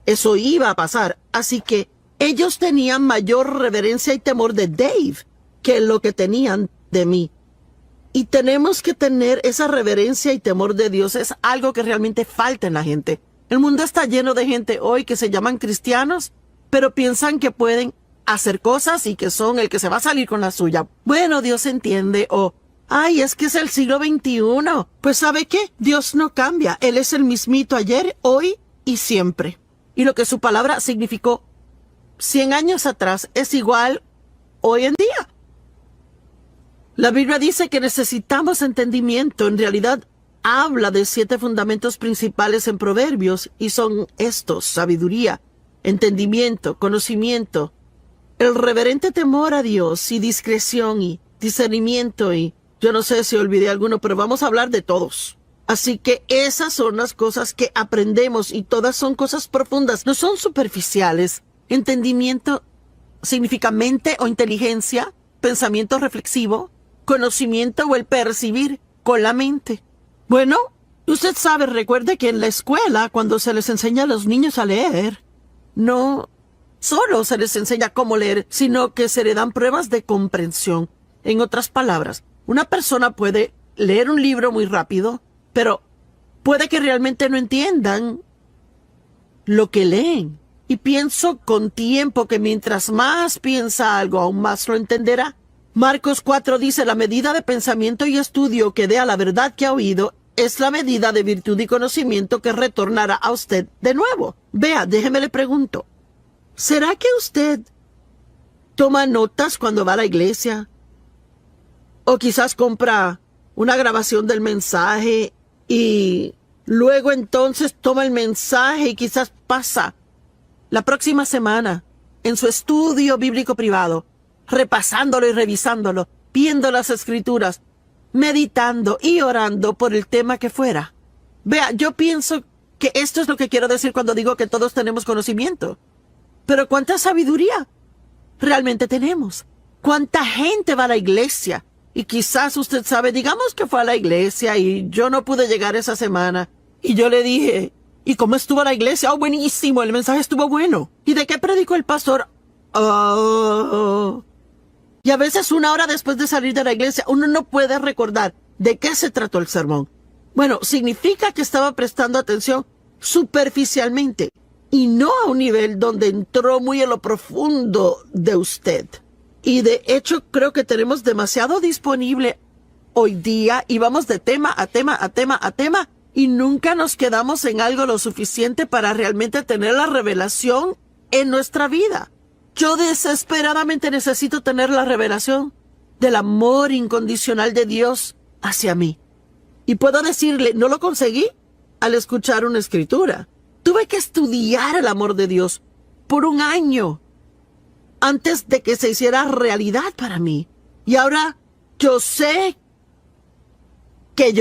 eso iba a pasar. Así que ellos tenían mayor reverencia y temor de Dave que lo que tenían de mí. Y tenemos que tener esa reverencia y temor de Dios. Es algo que realmente falta en la gente. El mundo está lleno de gente hoy que se llaman cristianos, pero piensan que pueden hacer cosas y que son el que se va a salir con la suya. Bueno, Dios entiende, o Ay, es que es el siglo XXI. Pues ¿sabe qué? Dios no cambia. Él es el mismito ayer, hoy y siempre. Y lo que su palabra significó 100 años atrás es igual hoy en día. La Biblia dice que necesitamos entendimiento. En realidad, habla de 7 fundamentos principales en Proverbios y son estos: sabiduría, entendimiento, conocimiento, el reverente temor a Dios y discreción y discernimiento y yo no sé si olvidé alguno, pero vamos a hablar de todos. Así que esas son las cosas que aprendemos y todas son cosas profundas, no son superficiales. Entendimiento significa mente o inteligencia, pensamiento reflexivo, conocimiento o el percibir con la mente. Bueno, usted sabe, recuerde que en la escuela, cuando se les enseña a los niños a leer, no solo se les enseña cómo leer, sino que se le dan pruebas de comprensión. En otras palabras, una persona puede leer un libro muy rápido, pero puede que realmente no entiendan lo que leen. Y pienso con tiempo que mientras más piensa algo, aún más lo entenderá. Marcos 4 dice: la medida de pensamiento y estudio que dé a la verdad que ha oído es la medida de virtud y conocimiento que retornará a usted de nuevo. Vea, déjeme le pregunto, ¿será que usted toma notas cuando va a la iglesia? O quizás compra una grabación del mensaje y luego entonces toma el mensaje y quizás pasa la próxima semana en su estudio bíblico privado, repasándolo y revisándolo, viendo las escrituras, meditando y orando por el tema que fuera. Vea, yo pienso que esto es lo que quiero decir cuando digo que todos tenemos conocimiento. Pero ¿cuánta sabiduría realmente tenemos? ¿Cuánta gente va a la iglesia? Y quizás usted sabe, digamos que fue a la iglesia y yo no pude llegar esa semana. Y yo le dije, ¿y cómo estuvo la iglesia? Oh, buenísimo, el mensaje estuvo bueno. ¿Y de qué predicó el pastor? Oh. Y a veces 1 hora después de salir de la iglesia, uno no puede recordar de qué se trató el sermón. Bueno, significa que estaba prestando atención superficialmente y no a un nivel donde entró muy en lo profundo de usted. Y de hecho creo que tenemos demasiado disponible hoy día y vamos de tema a tema a tema a tema y nunca nos quedamos en algo lo suficiente para realmente tener la revelación en nuestra vida. Yo desesperadamente necesito tener la revelación del amor incondicional de Dios hacia mí. Y puedo decirle, no lo conseguí al escuchar una escritura. Tuve que estudiar el amor de Dios por 1 año antes de que se hiciera realidad para mí. Y ahora yo sé que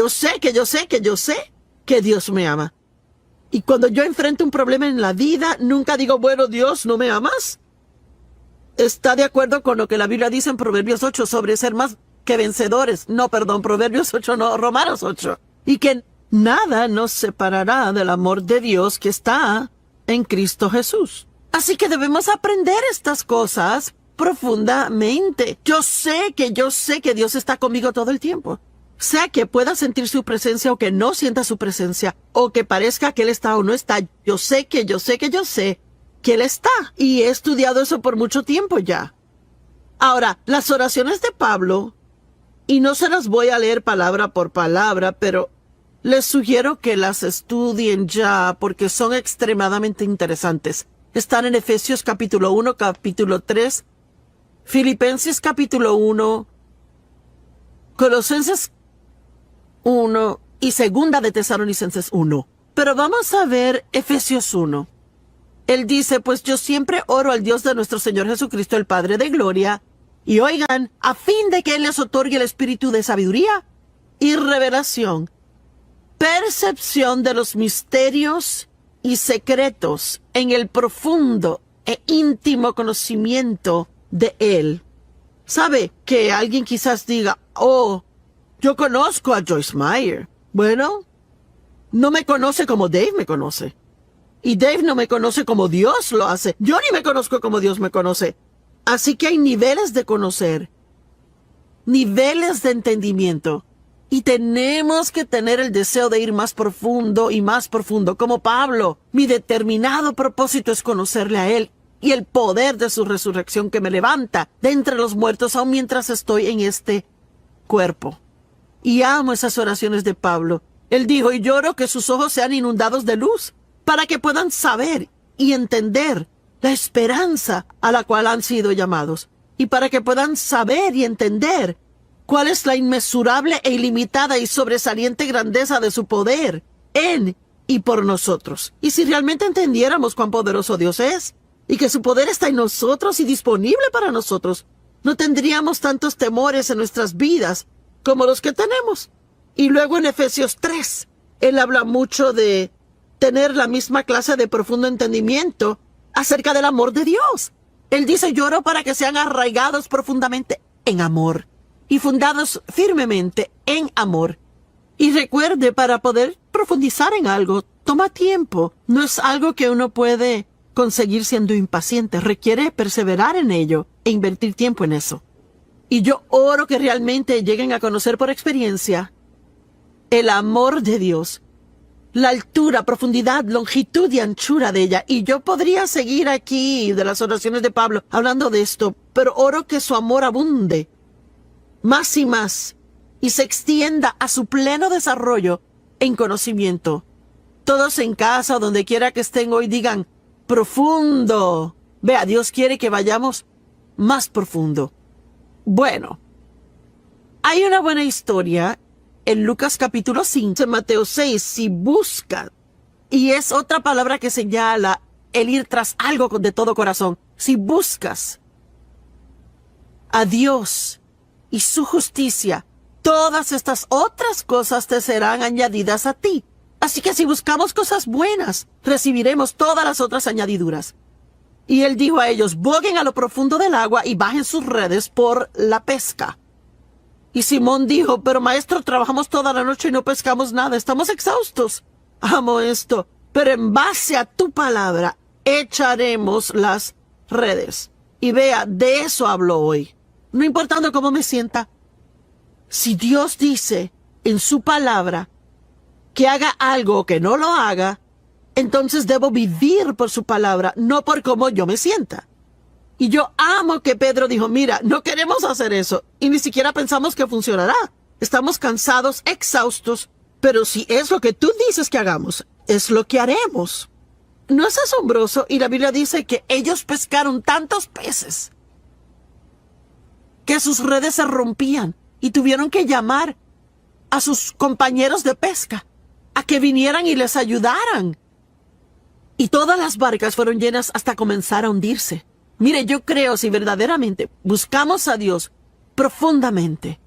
Dios me ama. Y cuando yo enfrento un problema en la vida, nunca digo, bueno, Dios, ¿no me amas? ¿Está de acuerdo con lo que la Biblia dice en Proverbios 8 sobre ser más que vencedores? No, perdón, Proverbios 8, no, Romanos 8. Y que nada nos separará del amor de Dios que está en Cristo Jesús. Así que debemos aprender estas cosas profundamente. Yo sé que Dios está conmigo todo el tiempo. Sea que pueda sentir su presencia o que no sienta su presencia, o que parezca que Él está o no está, yo sé que Él está. Y he estudiado eso por mucho tiempo ya. Ahora, las oraciones de Pablo, y no se las voy a leer palabra por palabra, pero les sugiero que las estudien ya porque son extremadamente interesantes. Están en Efesios capítulo 1, capítulo 3, Filipenses capítulo 1, Colosenses 1 y Segunda de Tesalonicenses 1. Pero vamos a ver Efesios 1. Él dice, pues yo siempre oro al Dios de nuestro Señor Jesucristo, el Padre de Gloria, y oigan, a fin de que Él les otorgue el espíritu de sabiduría y revelación, percepción de los misterios y secretos en el profundo e íntimo conocimiento de Él. ¿Sabe que alguien quizás diga, oh, yo conozco a Joyce Meyer? Bueno, no me conoce como Dave me conoce. Y Dave no me conoce como Dios lo hace. Yo ni me conozco como Dios me conoce. Así que hay niveles de conocer, niveles de entendimiento. Y tenemos que tener el deseo de ir más profundo y más profundo. Como Pablo, mi determinado propósito es conocerle a Él y el poder de su resurrección que me levanta de entre los muertos aun mientras estoy en este cuerpo. Y amo esas oraciones de Pablo. Él dijo, y lloro que sus ojos sean inundados de luz, para que puedan saber y entender la esperanza a la cual han sido llamados, y para que puedan saber y entender cuál es la inmesurable e ilimitada y sobresaliente grandeza de su poder en y por nosotros. Y si realmente entendiéramos cuán poderoso Dios es, y que su poder está en nosotros y disponible para nosotros, no tendríamos tantos temores en nuestras vidas como los que tenemos. Y luego en Efesios 3, él habla mucho de tener la misma clase de profundo entendimiento acerca del amor de Dios. Él dice, lloro para que sean arraigados profundamente en amor y fundados firmemente en amor. Y recuerde, para poder profundizar en algo, toma tiempo. No es algo que uno puede conseguir siendo impaciente. Requiere perseverar en ello e invertir tiempo en eso. Y yo oro que realmente lleguen a conocer por experiencia el amor de Dios, la altura, profundidad, longitud y anchura de ella. Y yo podría seguir aquí de las oraciones de Pablo hablando de esto, pero oro que su amor abunde más y más y se extienda a su pleno desarrollo en conocimiento. Todos en casa o donde quiera que estén hoy digan, profundo. Vea, Dios quiere que vayamos más profundo. Bueno, hay una buena historia en Lucas capítulo 5, en Mateo 6, si buscan, y es otra palabra que señala el ir tras algo de todo corazón. Si buscas a Dios y su justicia, todas estas otras cosas te serán añadidas a ti. Así que si buscamos cosas buenas, recibiremos todas las otras añadiduras. Y él dijo a ellos, boguen a lo profundo del agua y bajen sus redes por la pesca. Y Simón dijo, pero maestro, trabajamos toda la noche y no pescamos nada, estamos exhaustos. Amo esto, pero en base a tu palabra echaremos las redes. Y vea, de eso hablo hoy. No importando cómo me sienta. Si Dios dice en su palabra que haga algo o que no lo haga, entonces debo vivir por su palabra, no por cómo yo me sienta. Y yo amo que Pedro dijo, mira, no queremos hacer eso y ni siquiera pensamos que funcionará. Estamos cansados, exhaustos, pero si es lo que tú dices que hagamos, es lo que haremos. ¿No es asombroso? Y la Biblia dice que ellos pescaron tantos peces que sus redes se rompían y tuvieron que llamar a sus compañeros de pesca a que vinieran y les ayudaran. Y todas las barcas fueron llenas hasta comenzar a hundirse. Mire, yo creo, si verdaderamente buscamos a Dios profundamente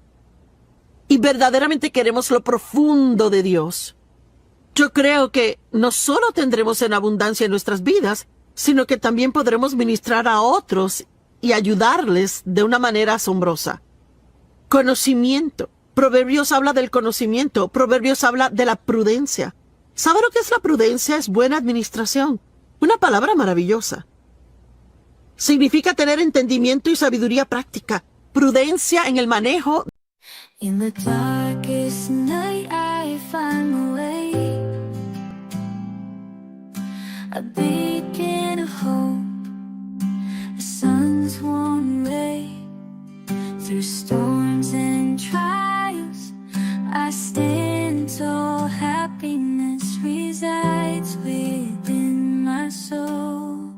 y verdaderamente queremos lo profundo de Dios, yo creo que no solo tendremos en abundancia en nuestras vidas, sino que también podremos ministrar a otros y ayudarles de una manera asombrosa. Conocimiento. Proverbios habla del conocimiento. Proverbios habla de la prudencia. ¿Sabe lo que es la prudencia? Es buena administración. Una palabra maravillosa. Significa tener entendimiento y sabiduría práctica. Prudencia en el manejo. In the darkest night I find my way, a beacon of hope, a sun's warm ray. Through storms and trials I stand tall, happiness resides within my soul.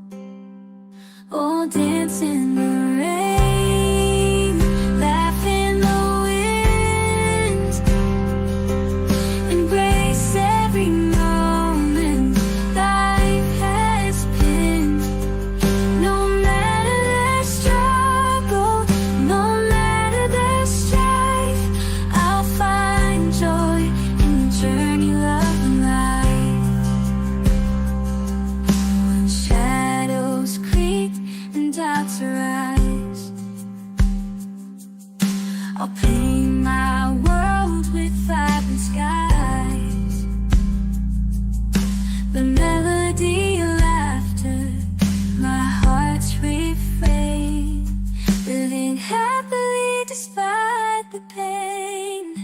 Oh, dance in the rain, laugh in the wind, embrace every moment life has been. No matter the struggle, no matter the strife, I'll find joy in the journey of life. When shadows creep and doubts arise, I'll paint my world with vibrant skies. The melody of laughter, my heart's refrain, living happily despite the pain.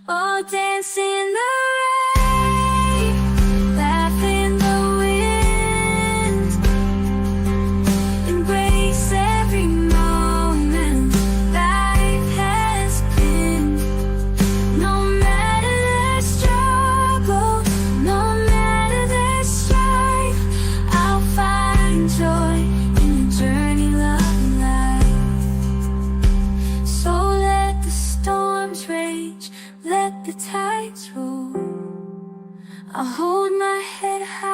Oh, dance in the rain, laugh in the wind, embrace every moment life has right through. I hold my head high.